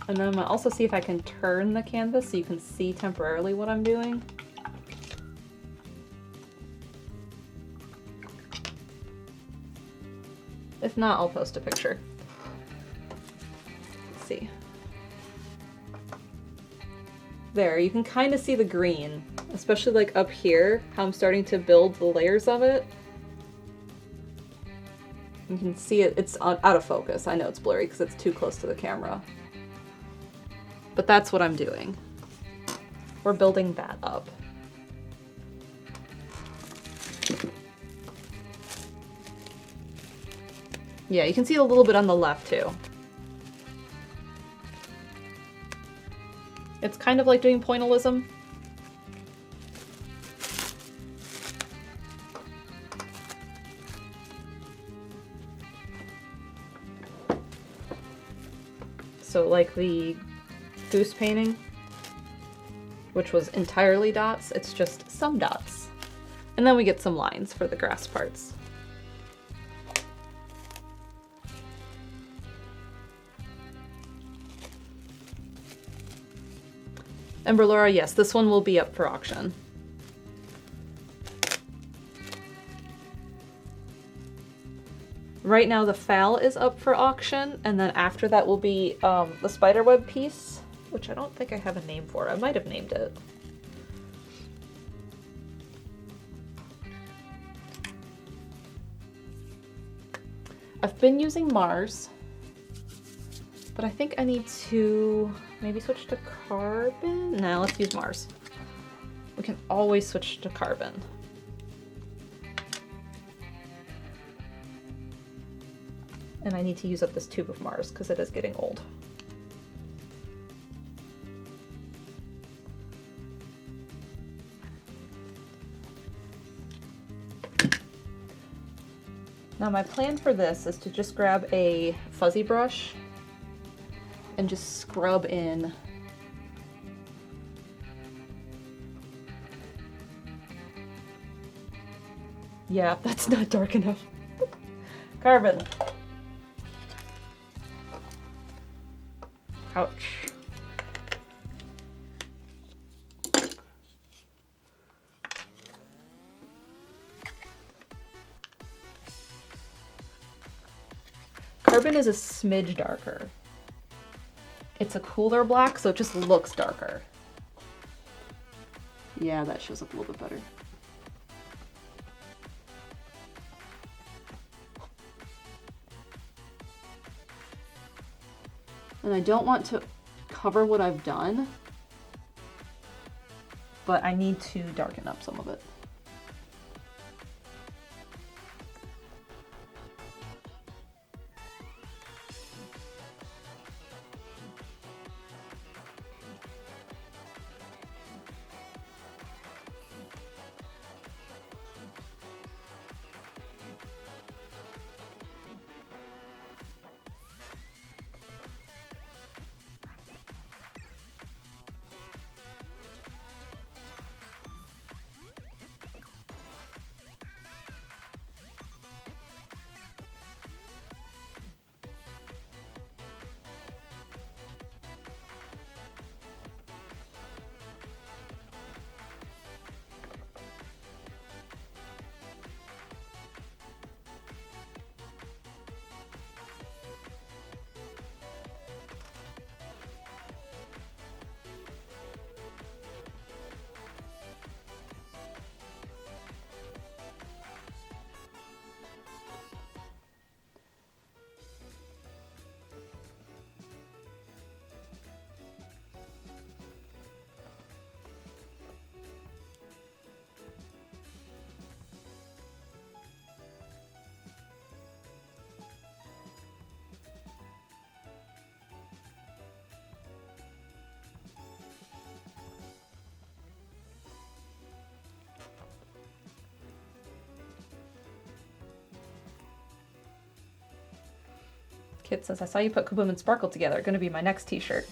And then I'm gonna also see if I can turn the canvas so you can see temporarily what I'm doing. If not, I'll post a picture. Let's see. There, you can kind of see the green, especially like up here, how I'm starting to build the layers of it. You can see it, it's out of focus. I know it's blurry because it's too close to the camera. But that's what I'm doing. We're building that up. Yeah, you can see a little bit on the left too. It's kind of like doing pointillism. So like the goose painting, which was entirely dots, it's just some dots. And then we get some lines for the grass parts. Ember Laura, yes, this one will be up for auction. Right now the fowl is up for auction, and then after that will be the spiderweb piece, which I don't think I have a name for. I might have named it. I've been using Mars, but I think I need to maybe switch to carbon? No, let's use Mars. We can always switch to carbon. And I need to use up this tube of Mars because it is getting old. Now my plan for this is to just grab a fuzzy brush and just scrub in yeah, that's not dark enough. Carbon. Ouch. Carbon is a smidge darker. It's a cooler black, so it just looks darker. Yeah, that shows up a little bit better. And I don't want to cover what I've done, but I need to darken up some of it. Kit says, I saw you put Kaboom and Sparkle together. Gonna be my next t-shirt.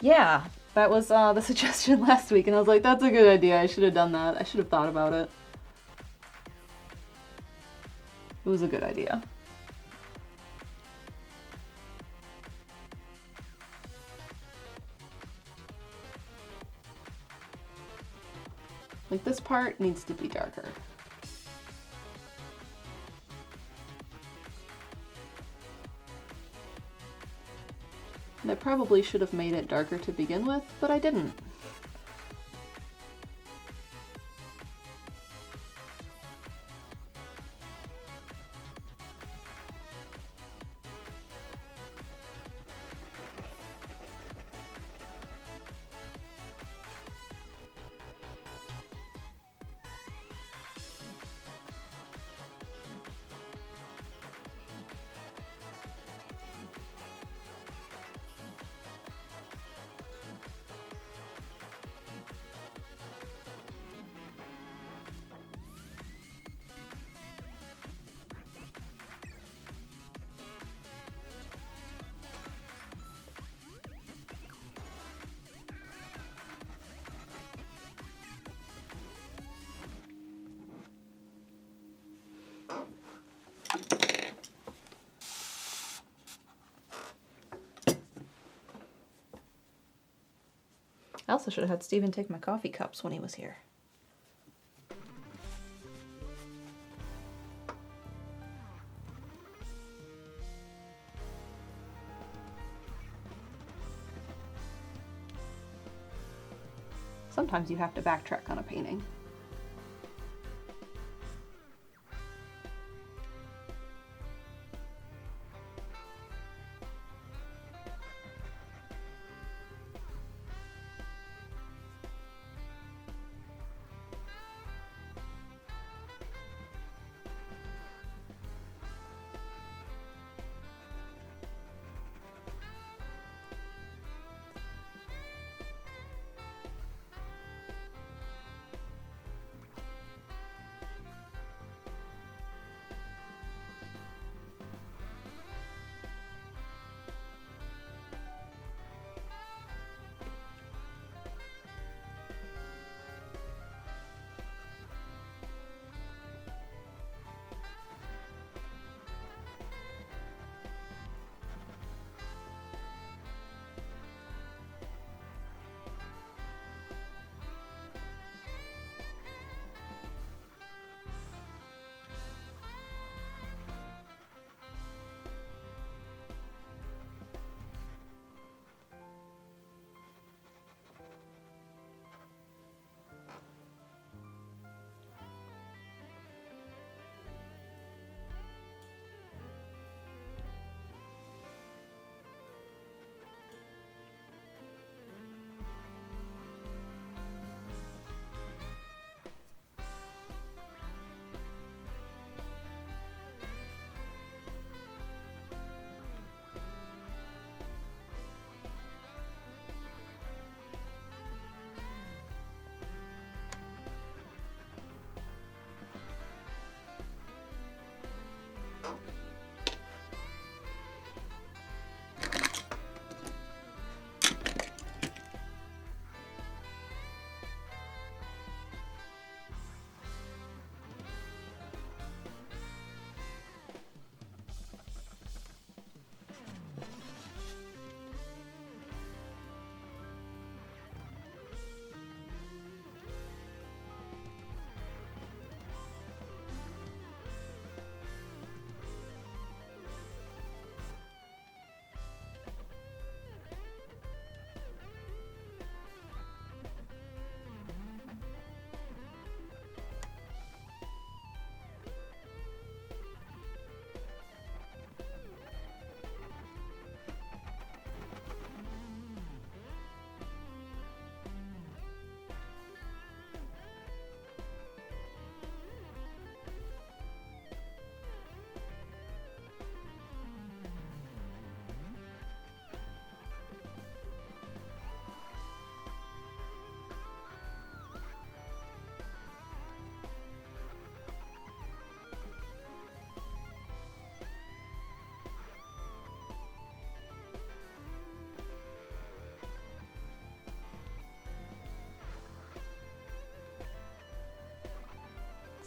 Yeah, that was the suggestion last week, and I was like, that's a good idea. I should have done that. I should have thought about it. It was a good idea. Like, this part needs to be darker. And I probably should have made it darker to begin with, but I didn't. also should have had Steven take my coffee cups when he was here. Sometimes you have to backtrack on a painting.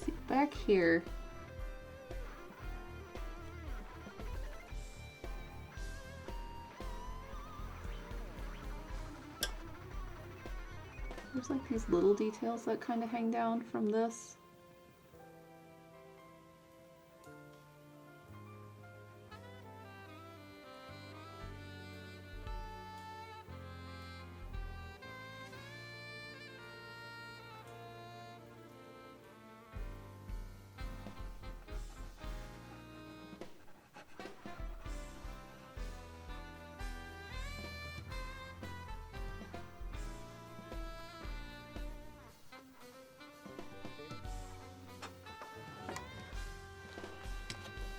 See, back here, there's like these little details that kind of hang down from this.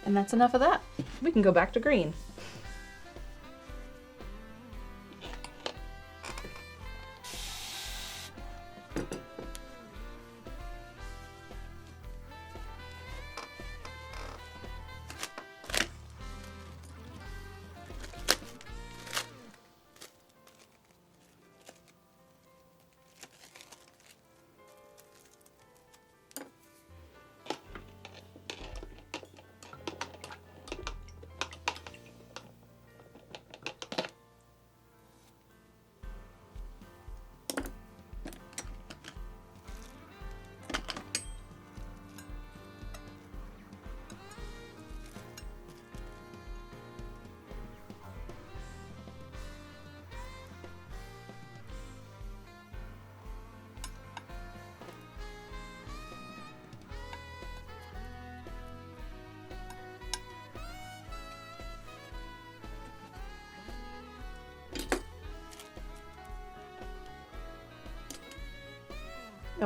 And that's enough of that. We can go back to green.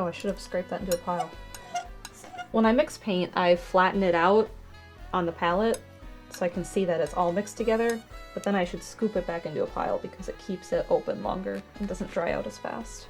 Oh, I should have scraped that into a pile. When I mix paint, I flatten it out on the palette so I can see that it's all mixed together, but then I should scoop it back into a pile because it keeps it open longer and doesn't dry out as fast.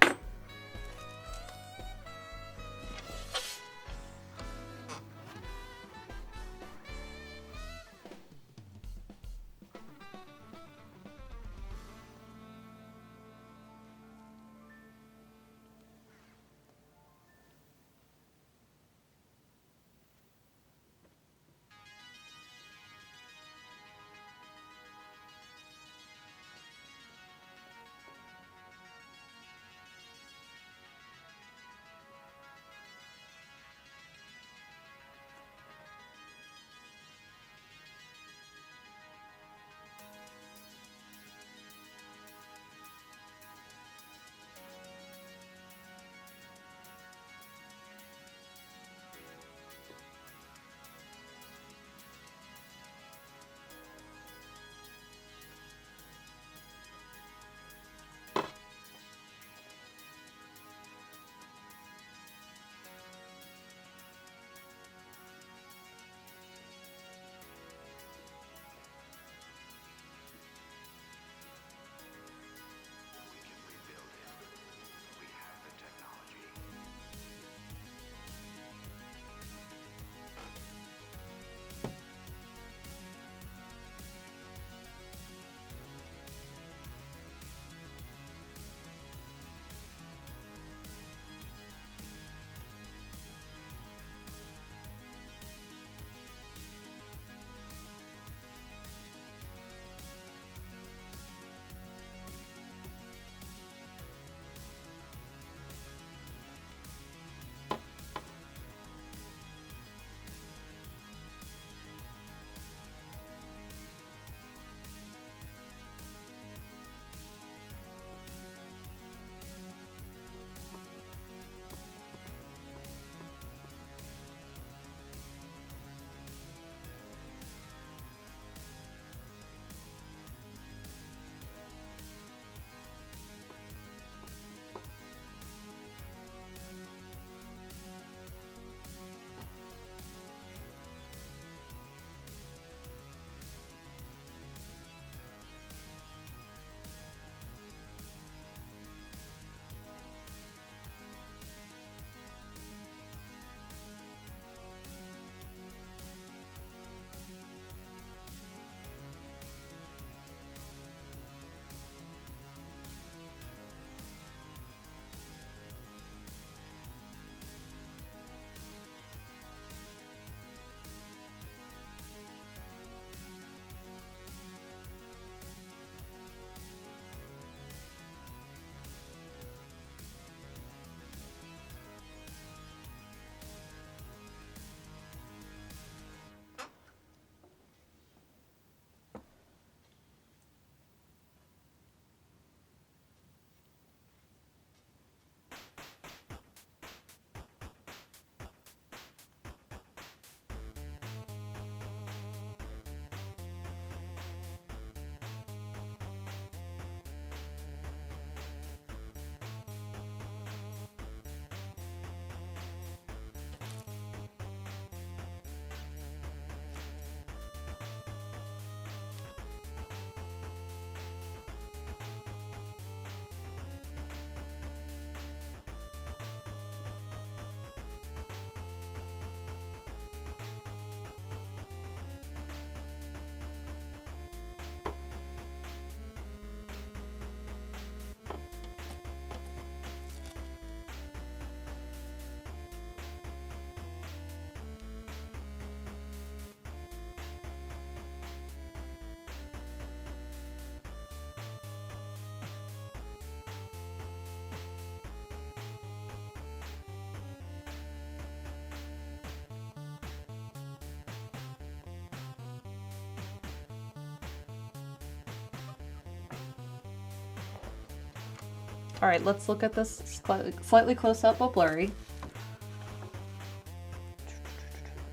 All right, let's look at this slightly close up but blurry.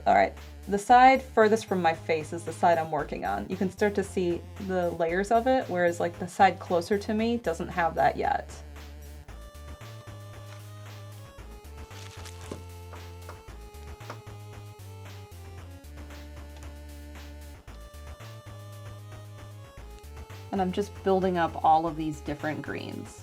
All right, the side furthest from my face is the side I'm working on. You can start to see the layers of it, whereas like the side closer to me doesn't have that yet. And I'm just building up all of these different greens.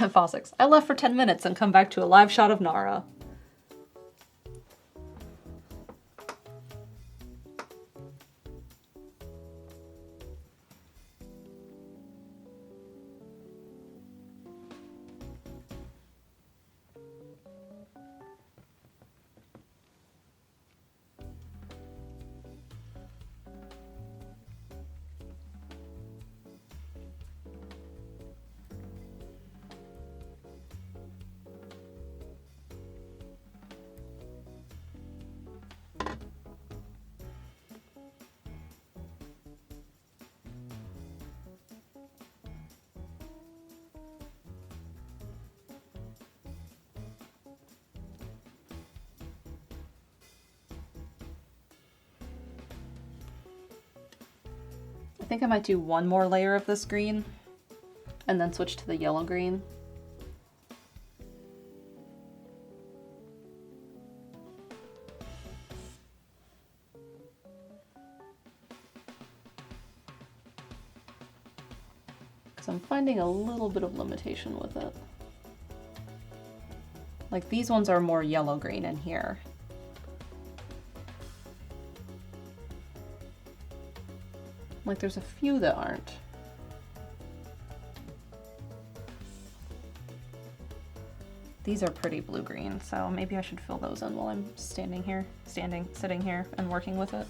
Fossix. I left for 10 minutes and come back to a live shot of Nara. I think I might do one more layer of this green and then switch to the yellow green. Because I'm finding a little bit of limitation with it. Like these ones are more yellow green in here. Like there's a few that aren't. These are pretty blue-green, so maybe I should fill those in while I'm sitting here and working with it.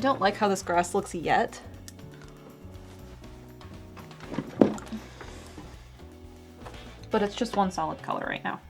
don't like how this grass looks yet. But it's just one solid color right now.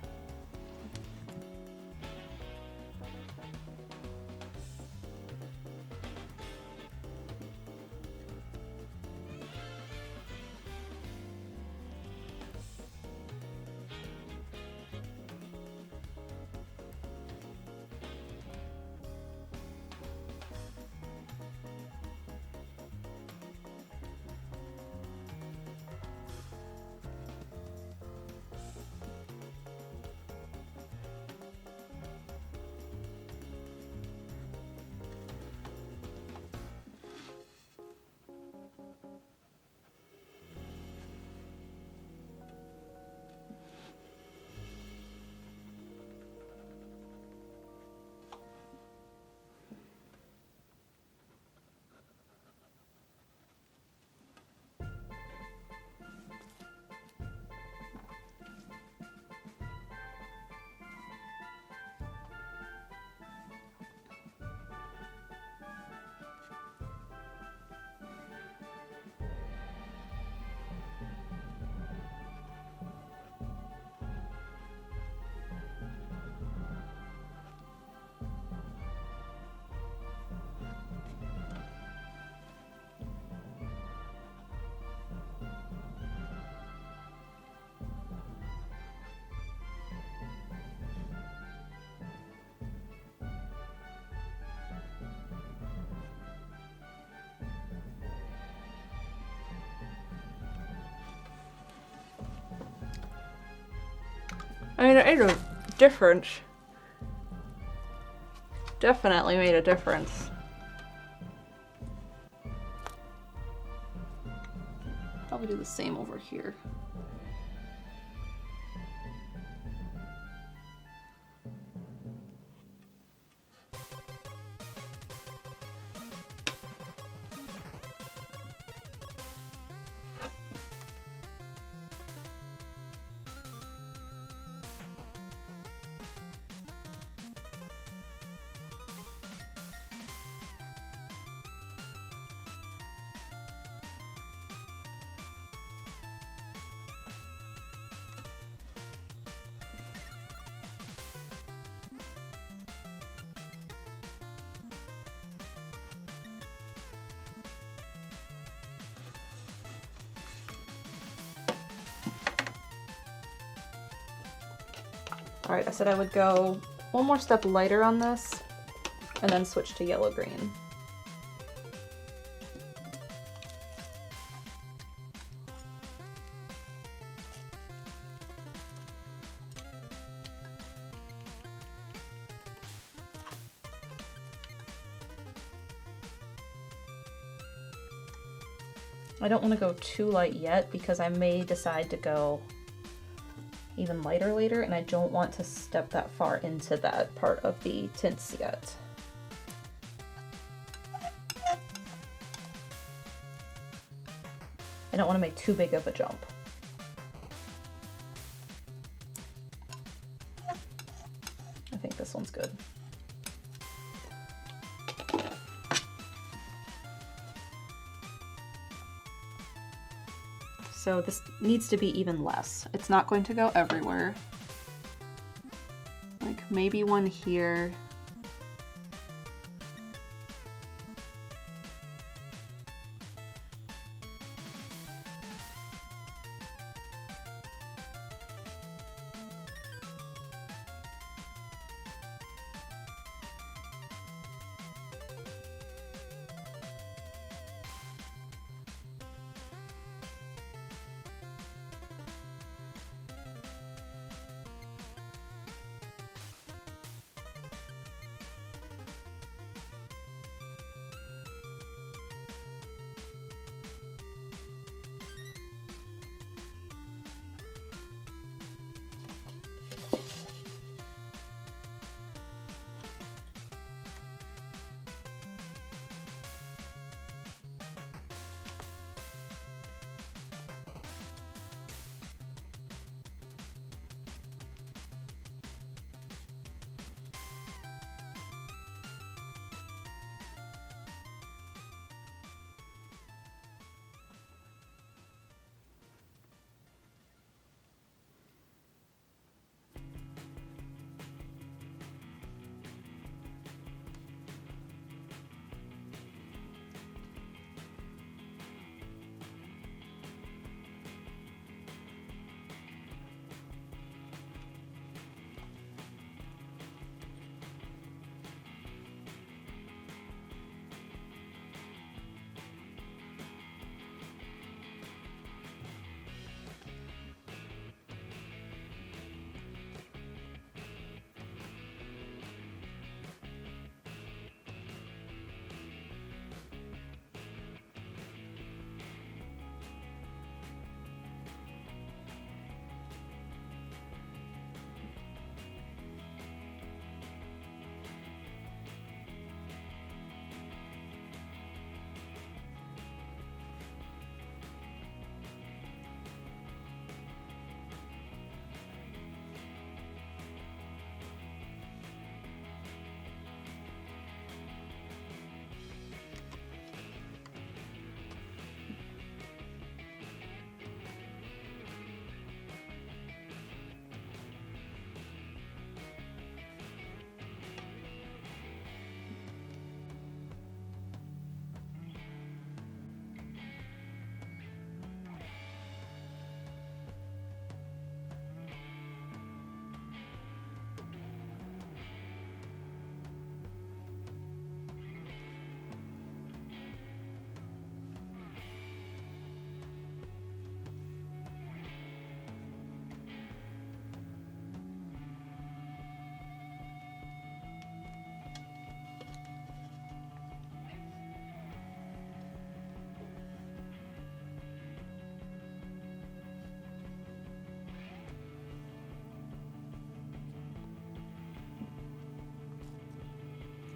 I mean, it made a difference. Definitely made a difference. Probably do the same over here. All right, I said I would go one more step lighter on this and then switch to yellow-green. I don't want to go too light yet because I may decide to go even lighter later, and I don't want to step that far into that part of the tints yet. I don't want to make too big of a jump. I think this one's good. So this needs to be even less. It's not going to go everywhere. Like maybe one here.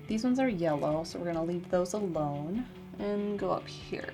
These ones are yellow, so we're gonna leave those alone and go up here.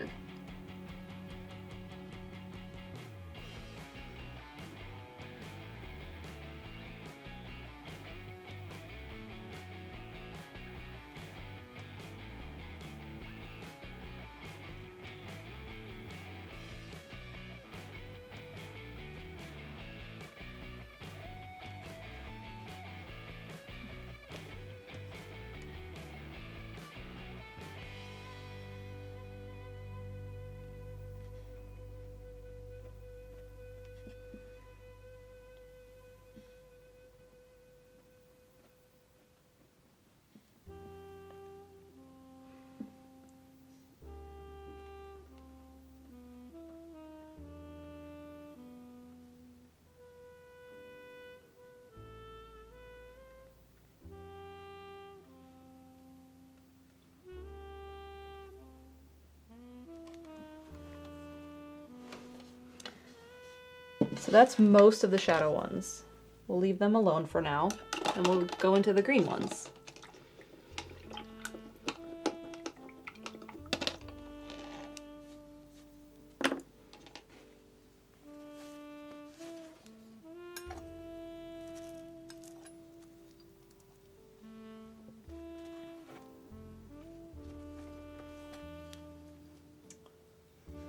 So that's most of the shadow ones. We'll leave them alone for now, and we'll go into the green ones.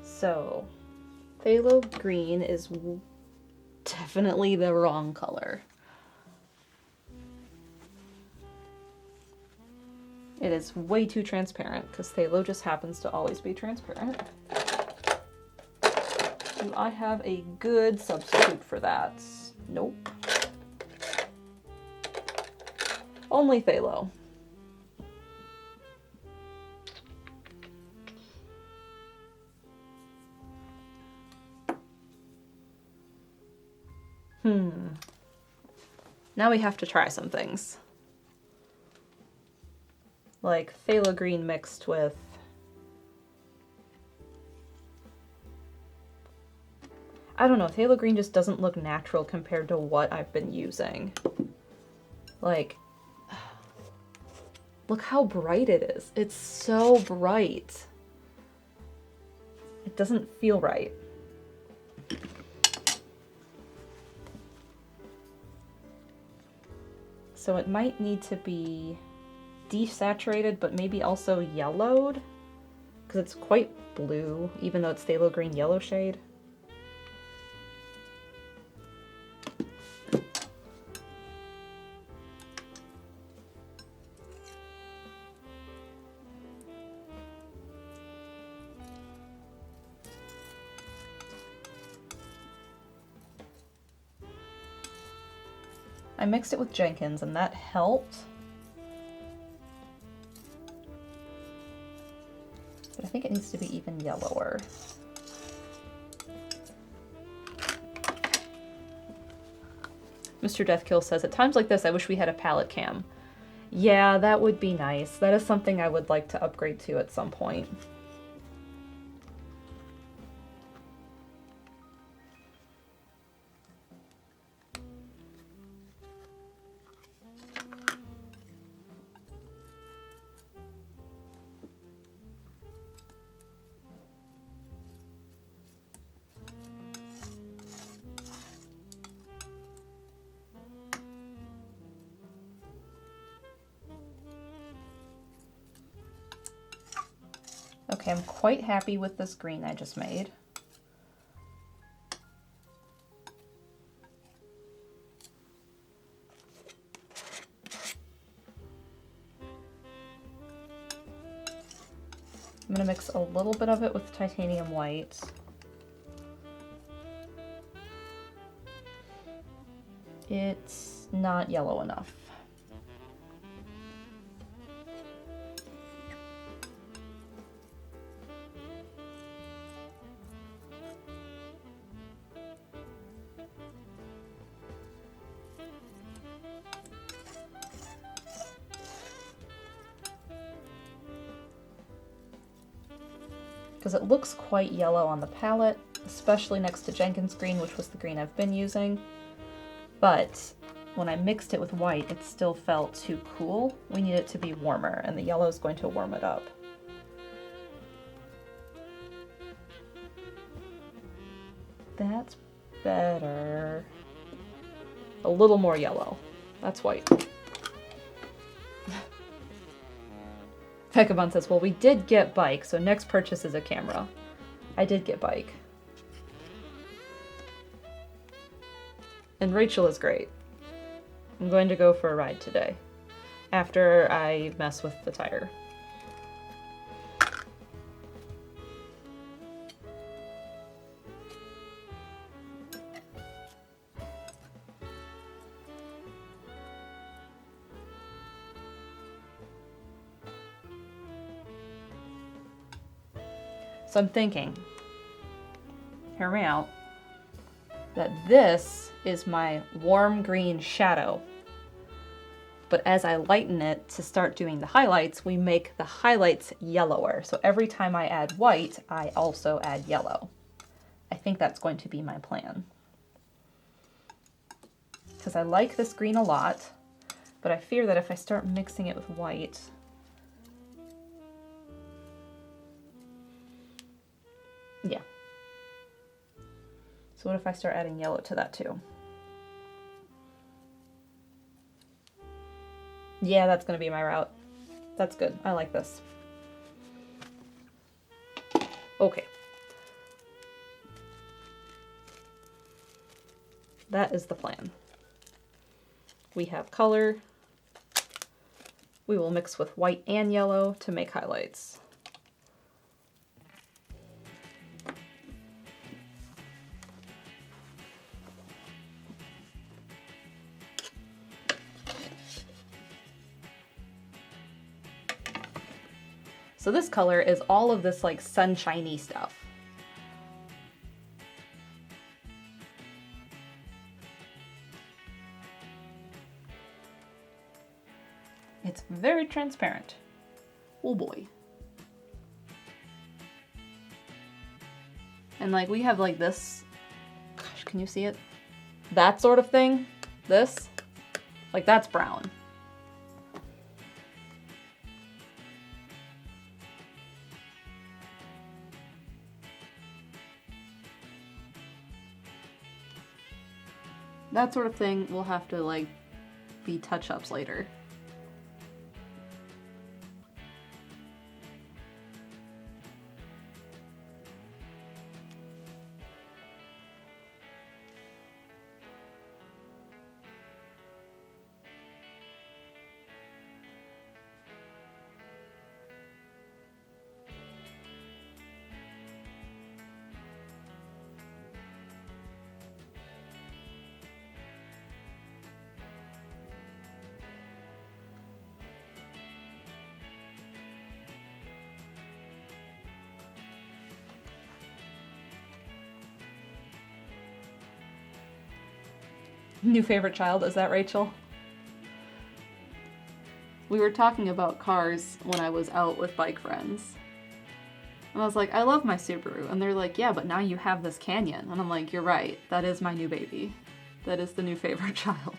So, phthalo green is definitely the wrong color. It is way too transparent because phthalo just happens to always be transparent. Do I have a good substitute for that? Nope. Only phthalo. Now we have to try some things. Like phthalo green mixed with... I don't know, phthalo green just doesn't look natural compared to what I've been using. Like, look how bright it is. It's so bright. It doesn't feel right. So it might need to be desaturated, but maybe also yellowed, because it's quite blue, even though it's phthalo green yellow shade. I mixed it with Jenkins and that helped. But I think it needs to be even yellower. Mr. Deathkill says, at times like this, I wish we had a palette cam. Yeah, that would be nice. That is something I would like to upgrade to at some point. Okay, I'm quite happy with this green I just made. I'm going to mix a little bit of it with titanium white. It's not yellow enough. Because it looks quite yellow on the palette, especially next to Jenkins green, which was the green I've been using. But when I mixed it with white, it still felt too cool. We need it to be warmer, and the yellow is going to warm it up. That's better. A little more yellow. That's white. Pekabon says, well, we did get bike, so next purchase is a camera. I did get bike. And Rachel is great. I'm going to go for a ride today, after I mess with the tire. So I'm thinking, hear me out, that this is my warm green shadow. But as I lighten it to start doing the highlights, we make the highlights yellower. So every time I add white, I also add yellow. I think that's going to be my plan. Because I like this green a lot, but I fear that if I start mixing it with white, yeah. So what if I start adding yellow to that too? Yeah, that's gonna be my route. That's good. I like this. Okay. That is the plan. We have color. We will mix with white and yellow to make highlights. So this color is all of this like sunshiny stuff. It's very transparent. Oh boy. And like we have like this, gosh, can you see it? That sort of thing, this, like that's brown. That sort of thing will have to like be touch-ups later. New favorite child, is that Rachel? We were talking about cars when I was out with bike friends. And I was like, I love my Subaru. And they're like, yeah, but now you have this Canyon. And I'm like, you're right. That is my new baby. That is the new favorite child.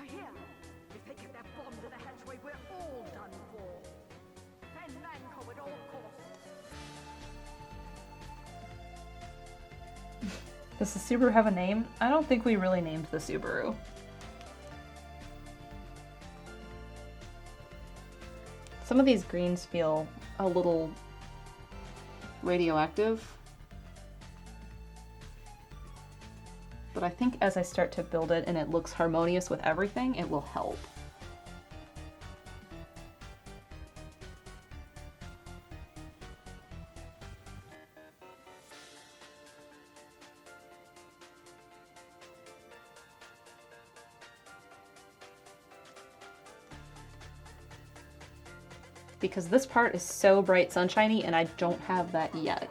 here. If they get their bomb to the hatchway, we're all done for. Send Manco at all costs. Does the Subaru have a name? I don't think we really named the Subaru. Some of these greens feel a little radioactive. But I think as I start to build it and it looks harmonious with everything, it will help. Because this part is so bright sunshiny and I don't have that yet.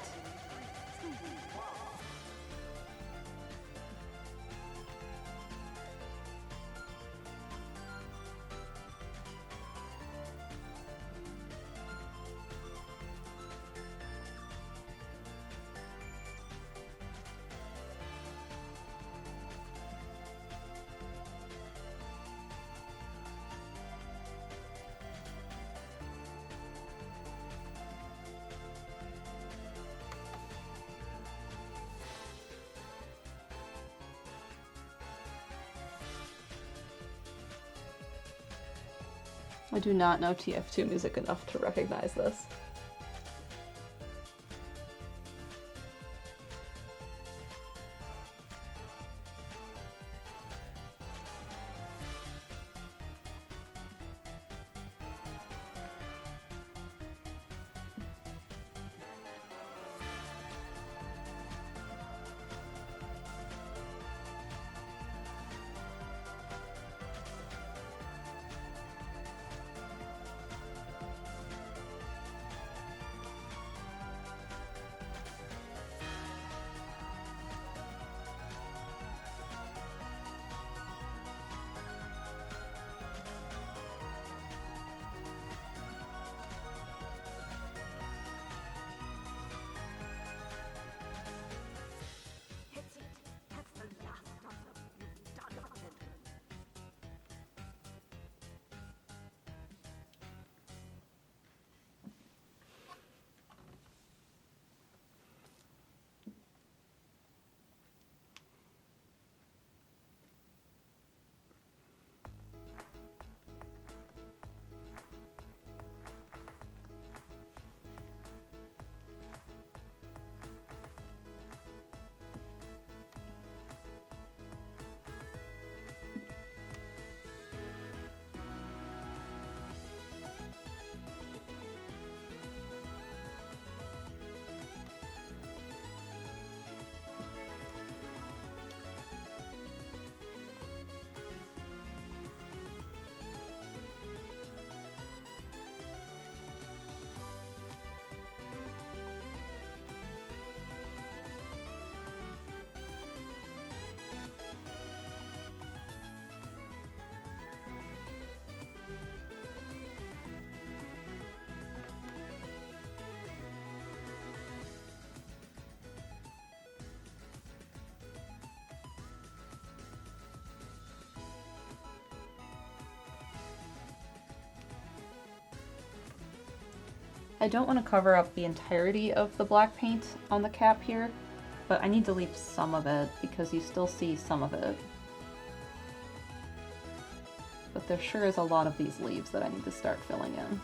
I do not know TF2 music enough to recognize this. I don't want to cover up the entirety of the black paint on the cap here, but I need to leave some of it because you still see some of it. But there sure is a lot of these leaves that I need to start filling in.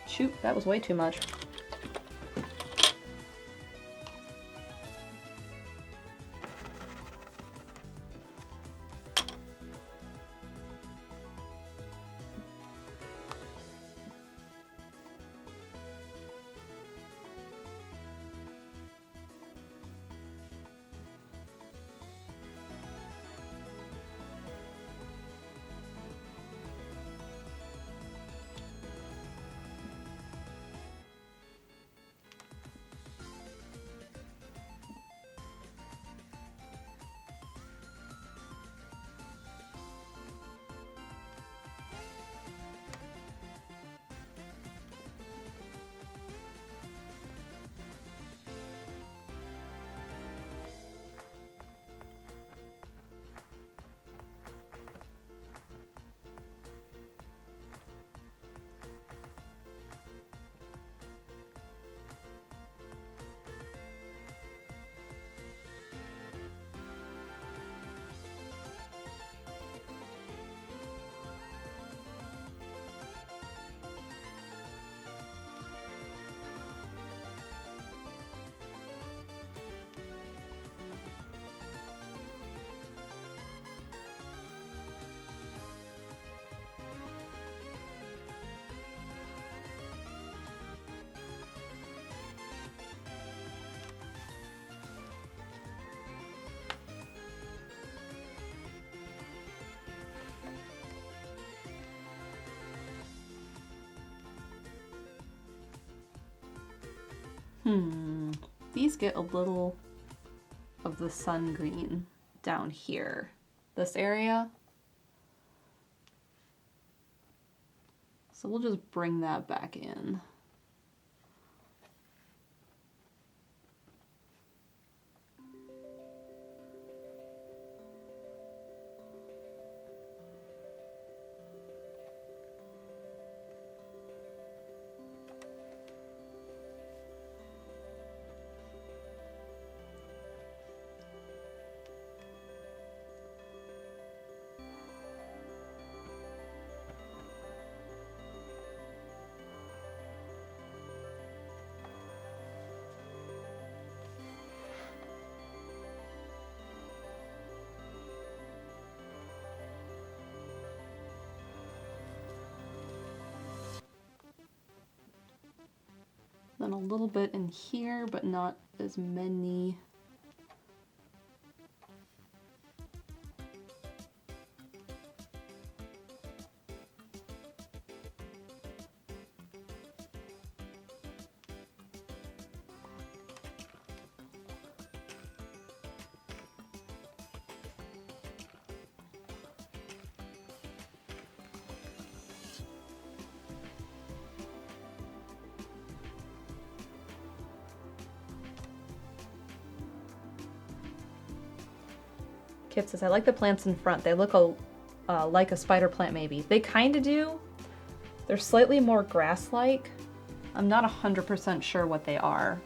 Shoot, that was way too much. These get a little of the sun green down here, this area. So we'll just bring that back in. Then a little bit in here, but not as many. Kip says, I like the plants in front. They look like a spider plant maybe. They kind of do. They're slightly more grass-like. I'm not 100% sure what they are.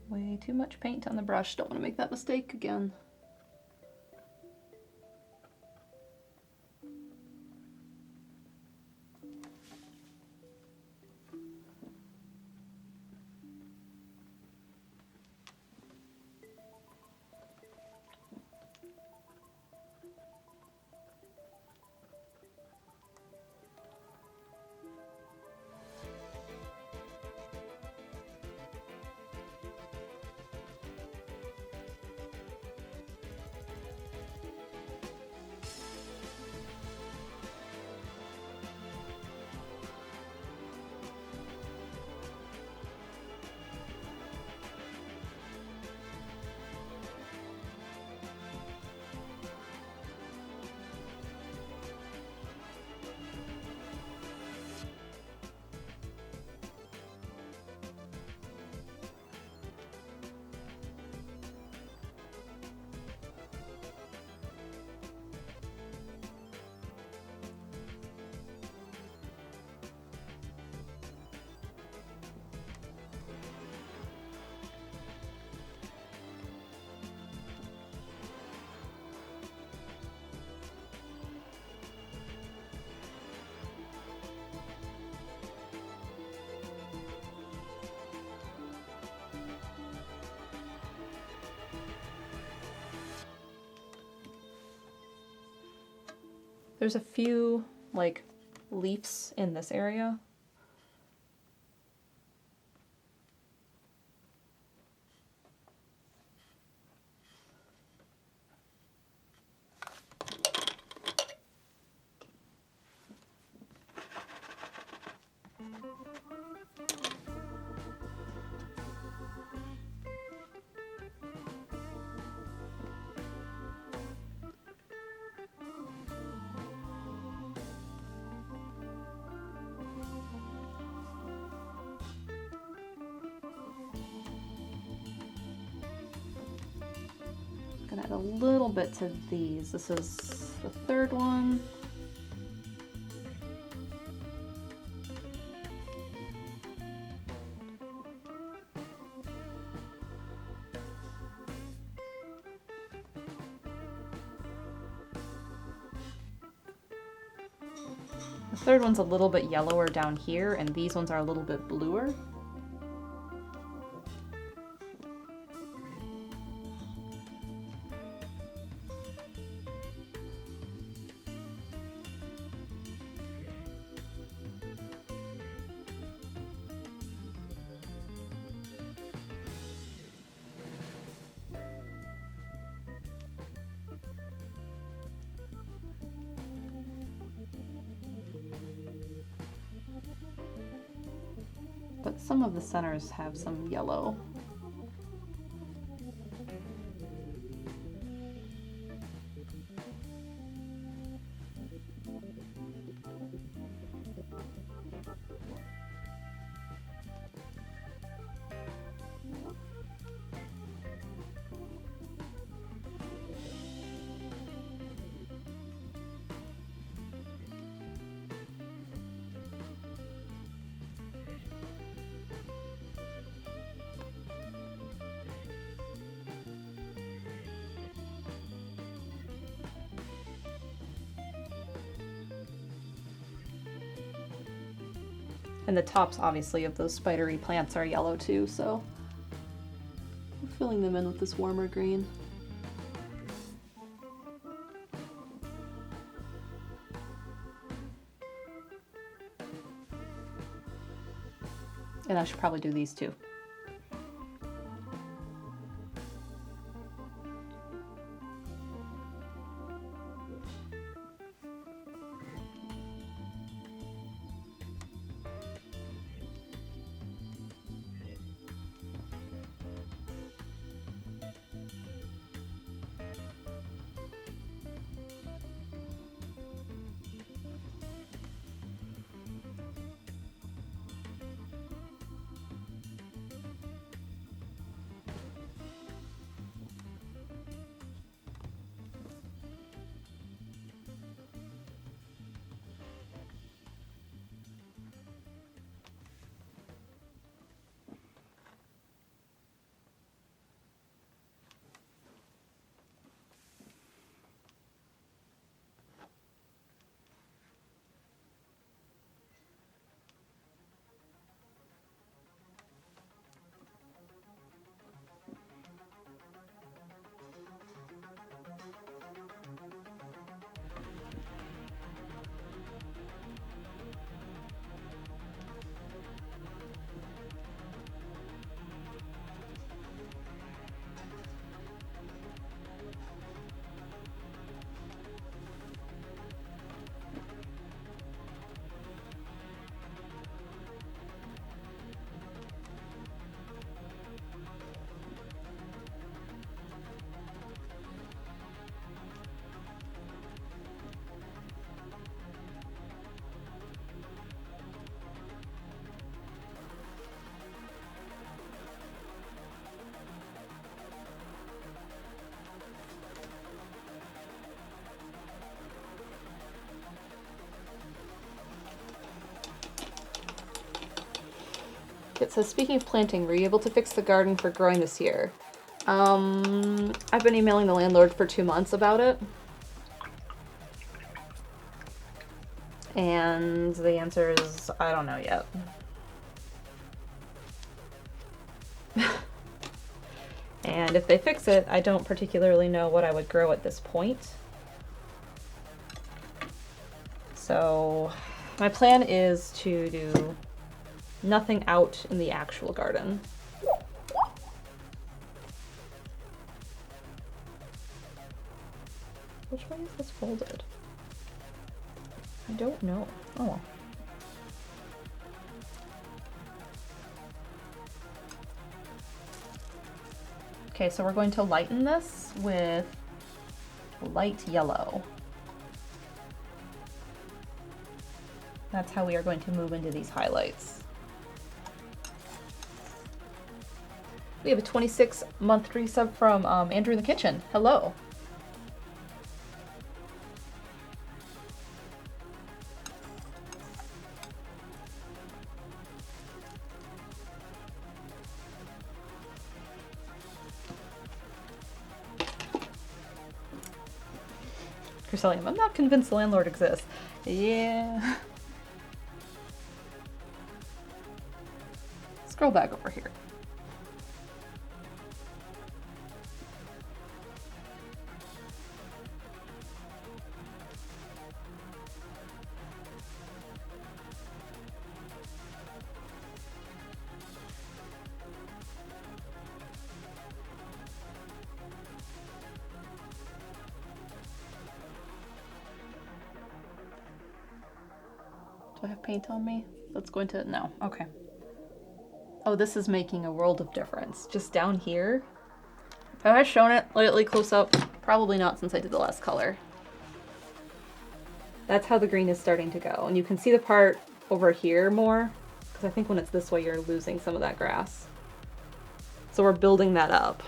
Way too much paint on the brush. Don't want to make that mistake again. There's a few, like, leaves in this area. Gonna add a little bit to these. This is the third one. The third one's a little bit yellower down here, and these ones are a little bit bluer. But some of the centers have some yellow. And the tops, obviously, of those spidery plants are yellow too, so I'm filling them in with this warmer green. And I should probably do these too. It says, speaking of planting, were you able to fix the garden for growing this year? I've been emailing the landlord for 2 months about it. And the answer is, I don't know yet. And if they fix it, I don't particularly know what I would grow at this point. So my plan is to do nothing out in the actual garden. Which way is this folded? I don't know. Oh well. Okay, so we're going to lighten this with light yellow. That's how we are going to move into these highlights. We have a 26-month resub from Andrew in the Kitchen. Hello. Chrysanthemum, I'm not convinced the landlord exists. Yeah. scroll back over here. Do I have paint on me? That's going to, no, okay. Oh, this is making a world of difference. Just down here. Have I shown it lately close up? Probably not since I did the last color. That's how the green is starting to go. And you can see the part over here more, because I think when it's this way you're losing some of that grass. So we're building that up.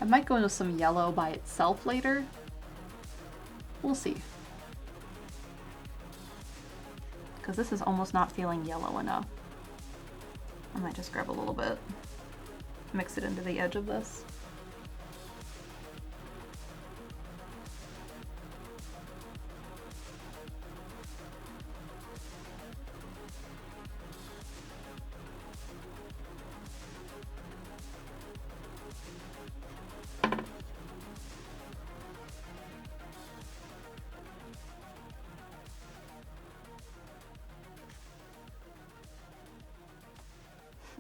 I might go into some yellow by itself later. We'll see. Because this is almost not feeling yellow enough. I might just grab a little bit, mix it into the edge of this.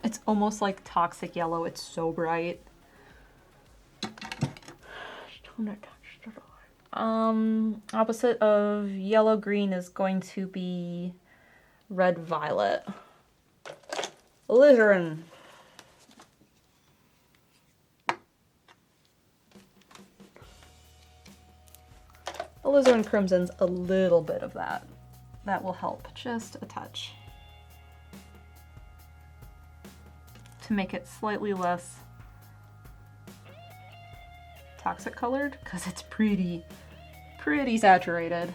It's almost like toxic yellow. It's so bright. Opposite of yellow green is going to be red violet. Alizarin. Alizarin crimson's a little bit of that. That will help just a touch. To make it slightly less toxic colored, because it's pretty saturated.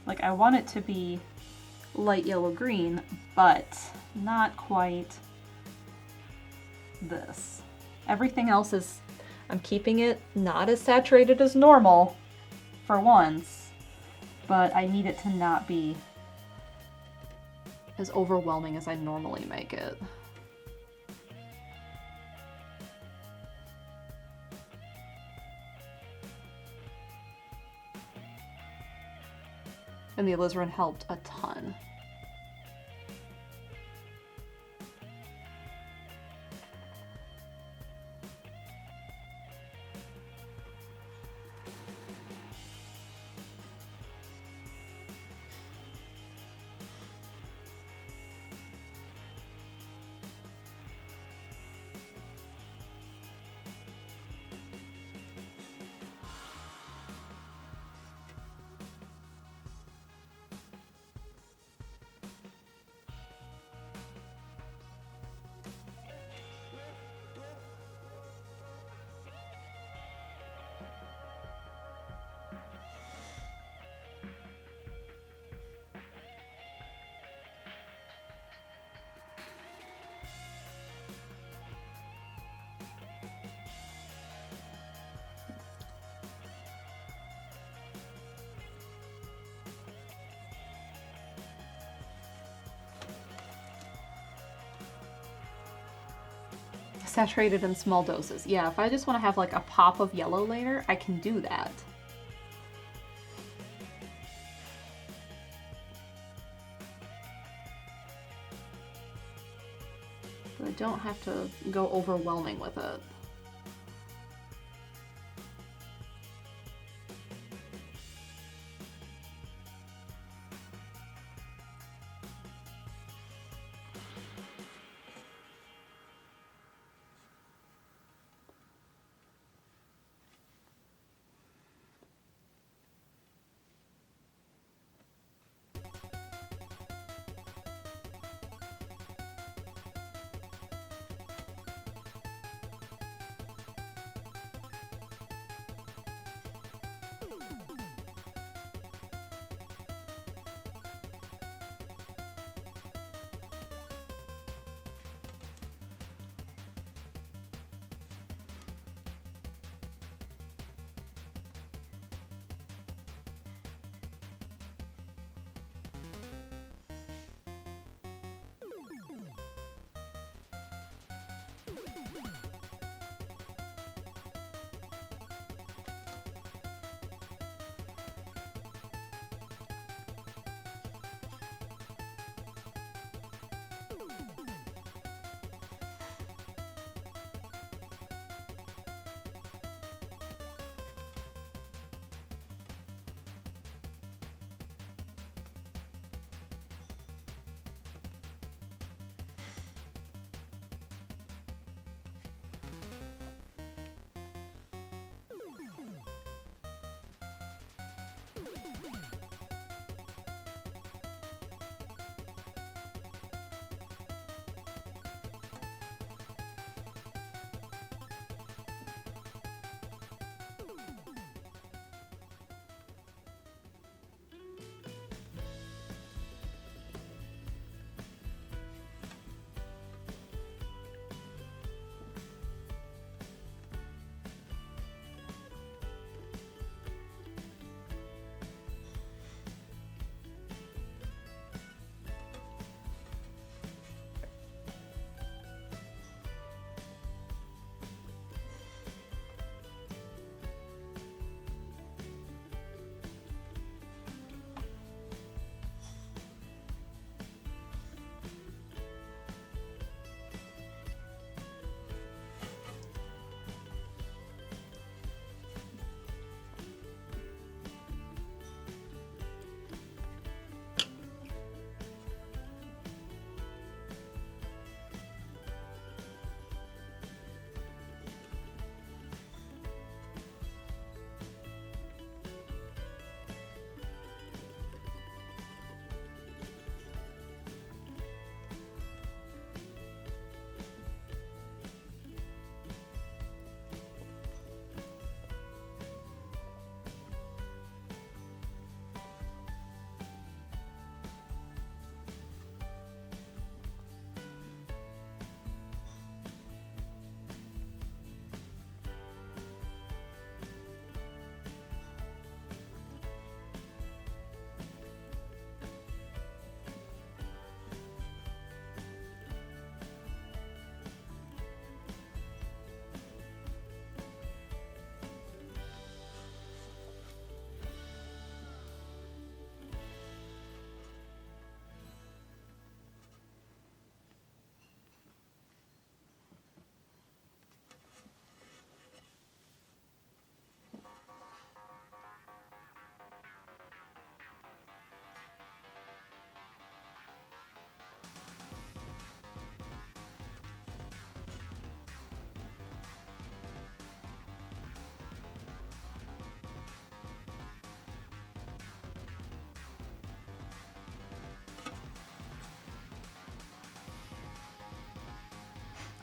Like, I want it to be light yellow green, but not quite this. Everything else is, I'm keeping it not as saturated as normal for once, but I need it to not be as overwhelming as I normally make it. And the alizarin helped a ton. Saturated in small doses. Yeah, if I just want to have like a pop of yellow later, I can do that. don't have to go overwhelming with it.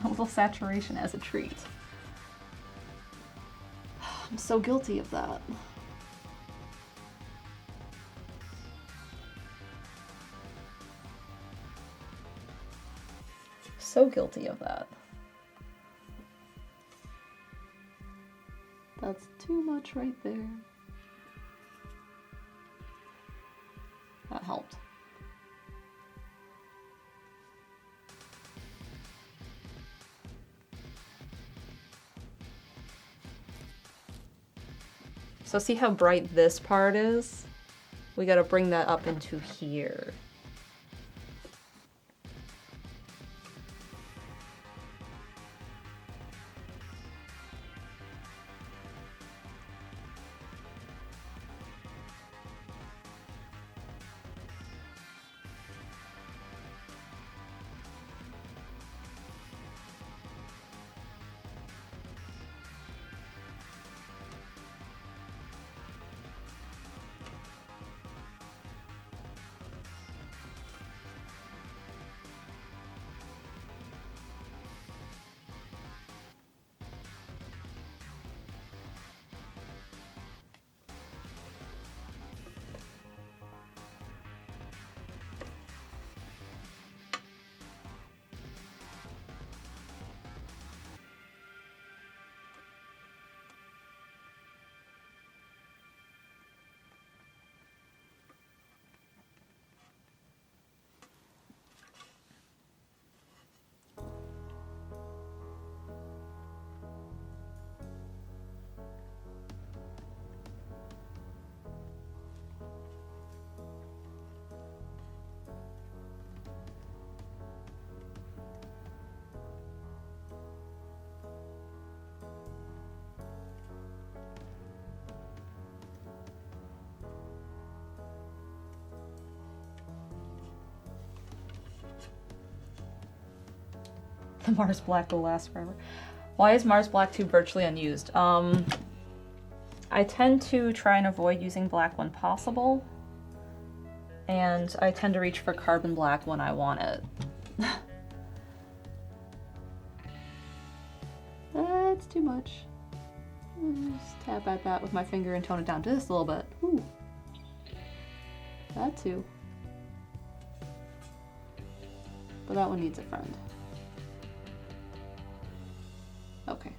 A little saturation as a treat. I'm so guilty of that. So guilty of that. That's too much right there. That helped. So see how bright this part is? We gotta bring that up into here. The Mars Black will last forever. Why is Mars Black 2 virtually unused? I tend to try and avoid using black when possible. And I tend to reach for carbon black when I want it. That's too much. Just tap at that with my finger and tone it down just a little bit. Ooh. That too. But that one needs a friend. Okay.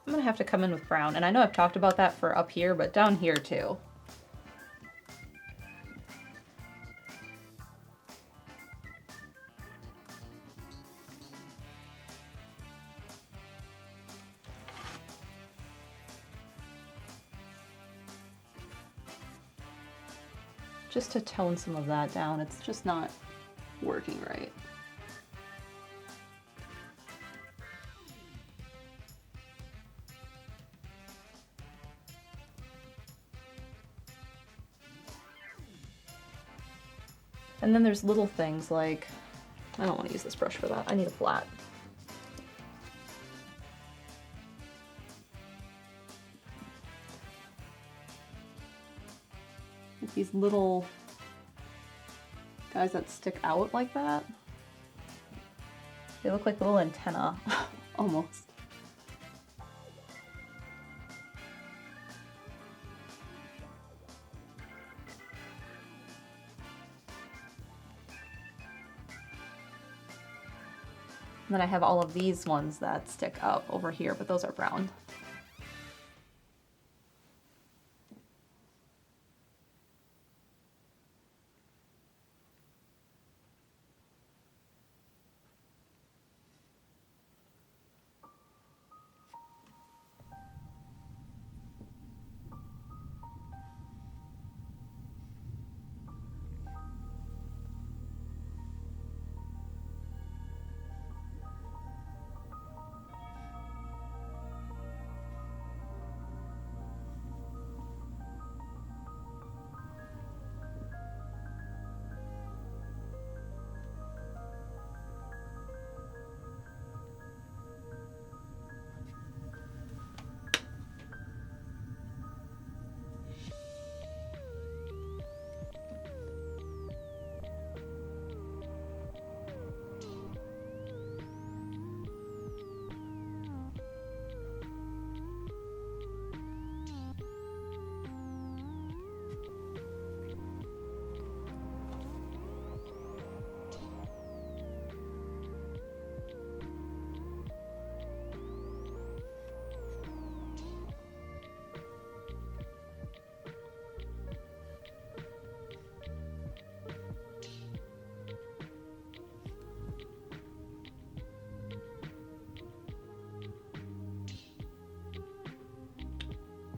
I'm gonna have to come in with brown, and I know I've talked about that for up here, but down here too. Just to tone some of that down, it's just not working right. And then there's little things like, I don't want to use this brush for that, I need a flat. Like these little guys that stick out like that. They look like little antenna, almost. And then I have all of these ones that stick up over here, but those are brown.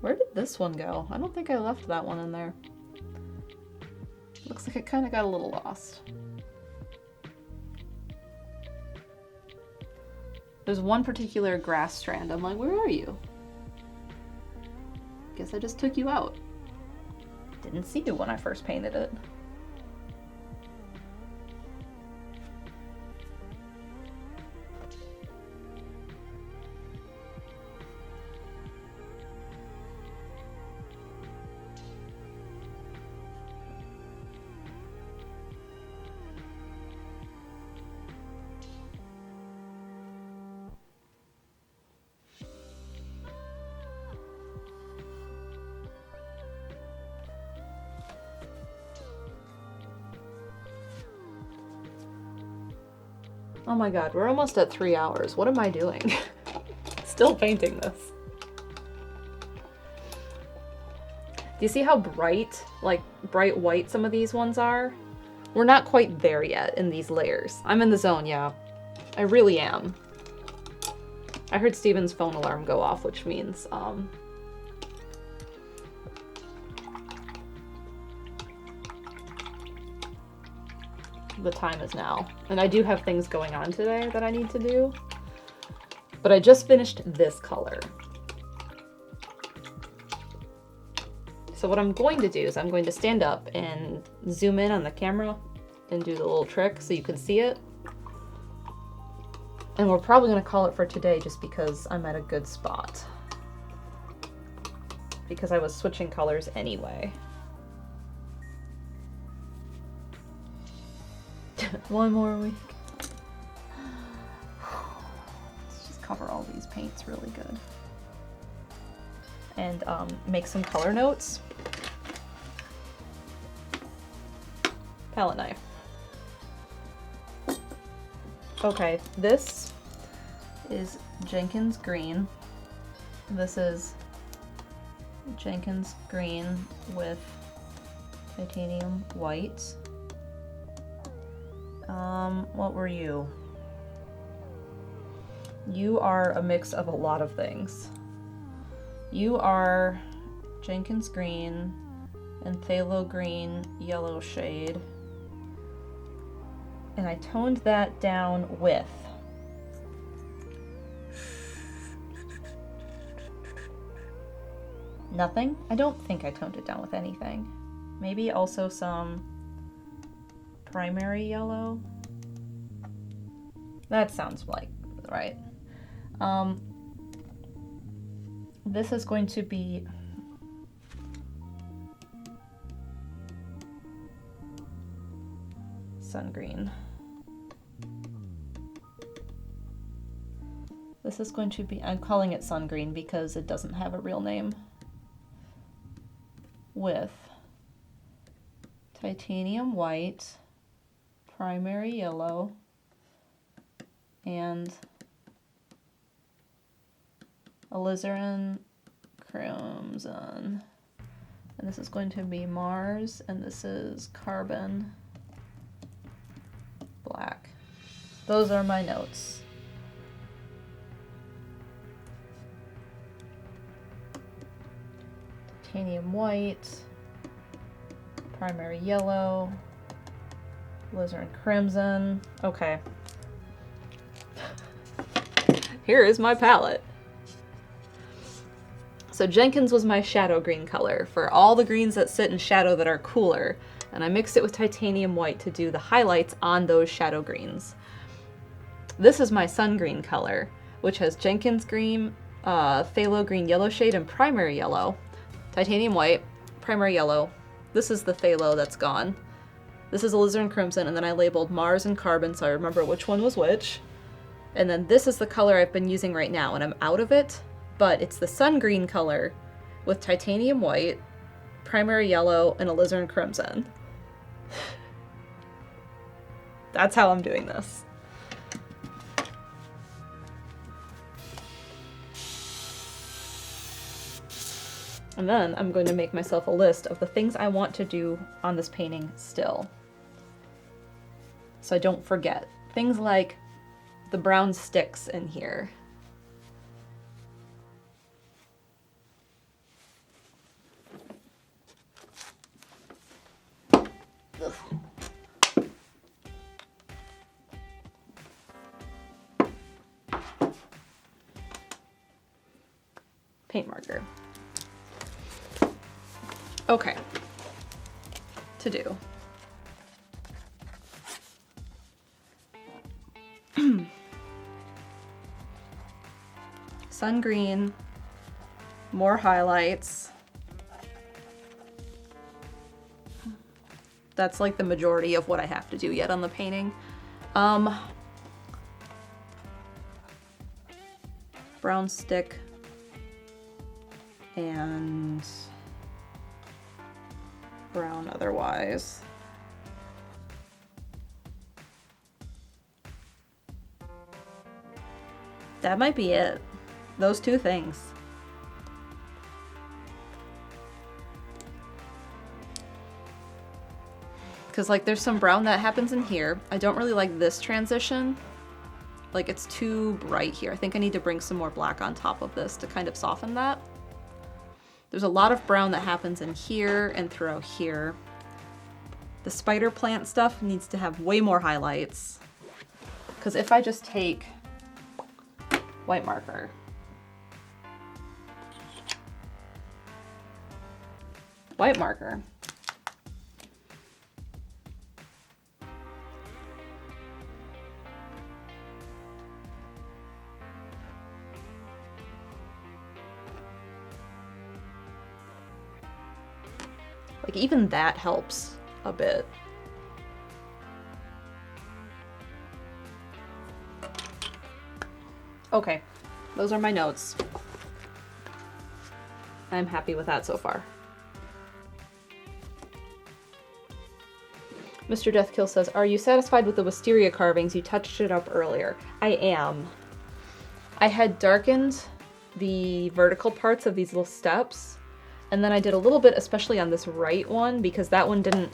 Where did this one go? I don't think I left that one in there. Looks like it kind of got a little lost. There's one particular grass strand. I'm like, where are you? Guess I just took you out. Didn't see you when I first painted it. Oh my god, we're almost at 3 hours. What am I doing? Still painting this. Do you see how bright, like bright white some of these ones are? We're not quite there yet in these layers. I'm in the zone, yeah. I really am. I heard Steven's phone alarm go off, which means, the time is now. And I do have things going on today that I need to do. But I just finished this color. So what I'm going to do is I'm going to stand up and zoom in on the camera and do the little trick so you can see it. And we're probably going to call it for today just because I'm at a good spot. Because I was switching colors anyway. One more week. Let's just cover all these paints really good. And make some color notes. Palette knife. Okay, this is Jenkins green. This is Jenkins green with titanium white. What were you? You are a mix of a lot of things. You are Jenkins green and phthalo green yellow shade. And I toned that down with nothing. I don't think I toned it down with anything. Maybe also some primary yellow. That sounds like right. This is going to be sun green. This is going to be, I'm calling it sun green because it doesn't have a real name, with titanium white, primary yellow, and alizarin crimson. And this is going to be Mars, and this is carbon black. Those are my notes. Titanium white, primary yellow, alizarin crimson. Okay. Here is my palette. So Jenkins was my shadow green color for all the greens that sit in shadow that are cooler. And I mixed it with titanium white to do the highlights on those shadow greens. This is my sun green color, which has Jenkins green, phthalo green yellow shade, and primary yellow. Titanium white, primary yellow. This is the phthalo that's gone. This is alizarin crimson, and then I labeled Mars and carbon so I remember which one was which. And then this is the color I've been using right now, and I'm out of it, but it's the sun green color with titanium white, primary yellow, and alizarin crimson. That's how I'm doing this. And then I'm going to make myself a list of the things I want to do on this painting still, so I don't forget. Things like the brown sticks in here. paint marker. Okay. To do. Sun green, more highlights. That's like the majority of what I have to do yet on the painting. Brown stick and brown otherwise. That might be it. Those two things. Because like there's some brown that happens in here. I don't really like this transition. Like it's too bright here. I think I need to bring some more black on top of this to kind of soften that. There's a lot of brown that happens in here and throughout here. The spider plant stuff needs to have way more highlights. Because if I just take white marker, white marker, like even that helps a bit. Okay, those are my notes. I'm happy with that so far. Mr. Deathkill says, are you satisfied with the wisteria carvings? You touched it up earlier. I am. I had darkened the vertical parts of these little steps, and then I did a little bit, especially on this right one, because that one didn't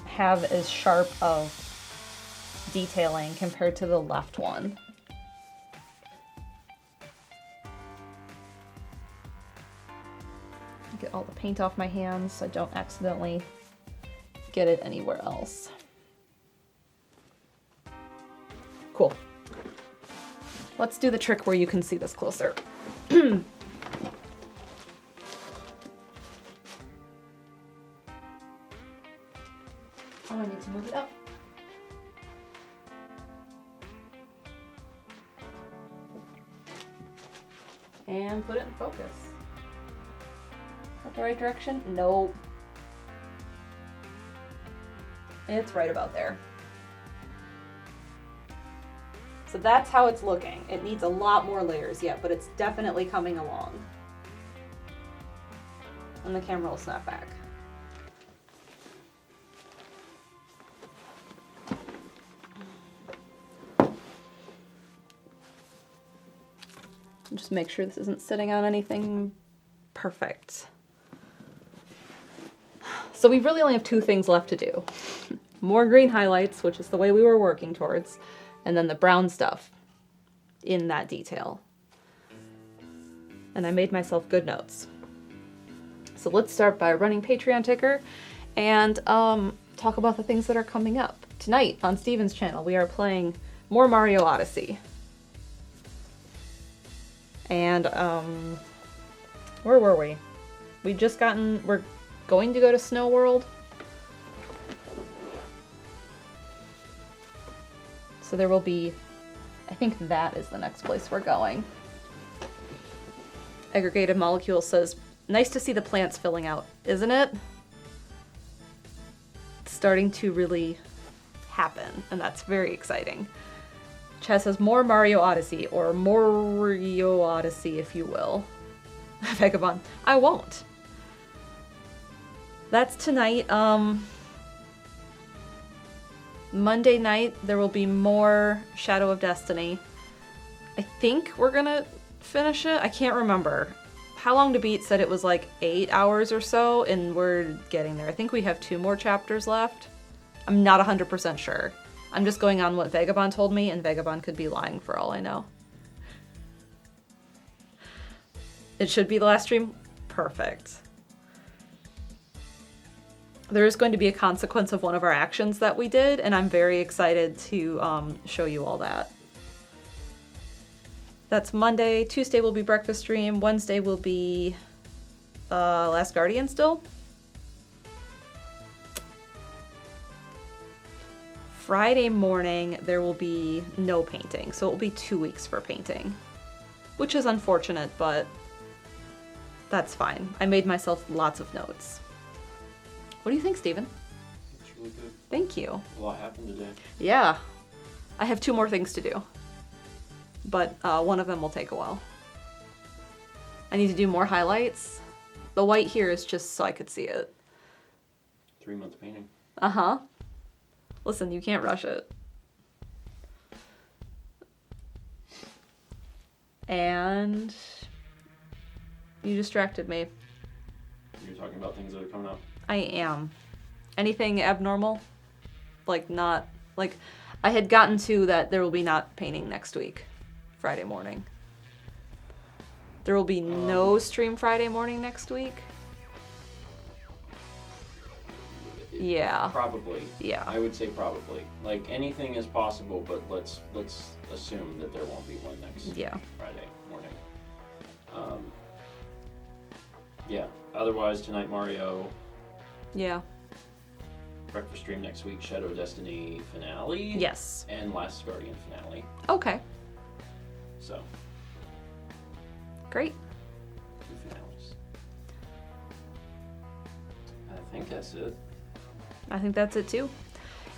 have as sharp of detailing compared to the left one. Get all the paint off my hands so I don't accidentally get it anywhere else. Cool. Let's do the trick where you can see this closer. Oh, I need to move it up. And put it in focus. Is that the right direction? Nope. It's right about there. So that's how it's looking. It needs a lot more layers yet, but it's definitely coming along. And the camera will snap back. Just make sure this isn't sitting on anything. Perfect. So we really only have two things left to do. More green highlights, which is the way we were working towards, and then the brown stuff in that detail. And I made myself good notes. So let's start by running Patreon ticker and talk about the things that are coming up. Tonight on Steven's channel, we are playing more Mario Odyssey. And where were we? We're going to go to Snow World. So there will be, I think that is the next place we're going. Aggregated Molecule says, nice to see the plants filling out, isn't it? It's starting to really happen, and that's very exciting. Chaz says, more Mario Odyssey, or Mario Odyssey, if you will. Vagabond, I won't. That's tonight. Monday night, there will be more Shadow of Destiny. I think we're gonna finish it. I can't remember. How Long to Beat said it was like 8 hours or so, and we're getting there. I think we have 2 more chapters left. I'm not 100% sure. I'm just going on what Vagabond told me, and Vagabond could be lying for all I know. It should be the last stream? Perfect. There is going to be a consequence of one of our actions that we did, and I'm very excited to show you all that. That's Monday. Tuesday will be breakfast stream. Wednesday will be Last Guardian still. Friday morning, there will be no painting, so it will be 2 weeks for painting, which is unfortunate, but that's fine. I made myself lots of notes. What do you think, Steven? It's really good. Thank you. A lot happened today. Yeah. I have 2 more things to do, but one of them will take a while. I need to do more highlights. The white here is just so I could see it. 3 months painting. Uh-huh. Listen, you can't rush it. And you distracted me. You're talking about things that are coming up. I am. Anything abnormal? Like not, like, I had gotten to that there will be not painting next week, Friday morning. There will be no stream Friday morning next week. Yeah. Probably. Yeah. I would say probably. Like anything is possible, but let's assume that there won't be one next Friday morning. Yeah. Otherwise, tonight Mario. Yeah. Breakfast stream next week. Shadow Destiny finale. Yes. And Last Guardian finale. Okay. So. Great. 2 finales. I think that's it. I think that's it too.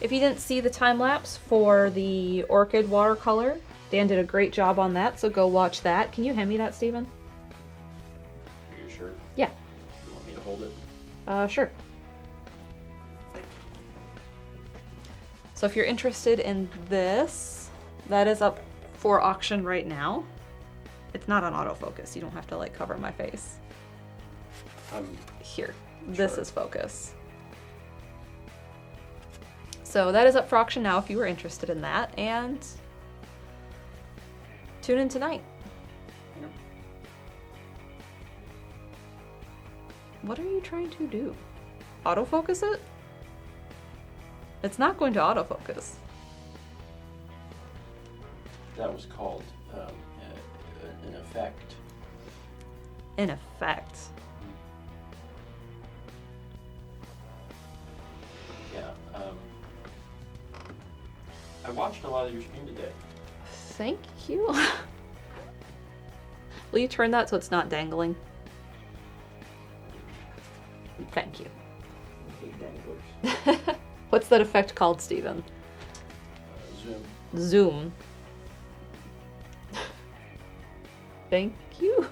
If you didn't see the time lapse for the orchid watercolor, Dan did a great job on that, so go watch that. Can you hand me that, Steven? Are you sure? Yeah. You want me to hold it? Sure. So if you're interested in this, that is up for auction right now. It's not on autofocus. You don't have to like cover my face. Here. This Sure. is focus. So that is up for auction now if you were interested in that, and tune in tonight. Yep. What are you trying to do? Autofocus it? It's not going to autofocus. That was called an effect. In effect. Yeah. I watched a lot of your stream today. Thank you. Will you turn that so it's not dangling? Thank you. Big danglers. What's that effect called, Steven? Zoom. Zoom. Thank you.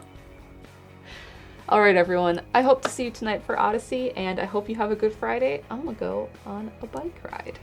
All right, everyone. I hope to see you tonight for Odyssey, and I hope you have a good Friday. I'm gonna go on a bike ride.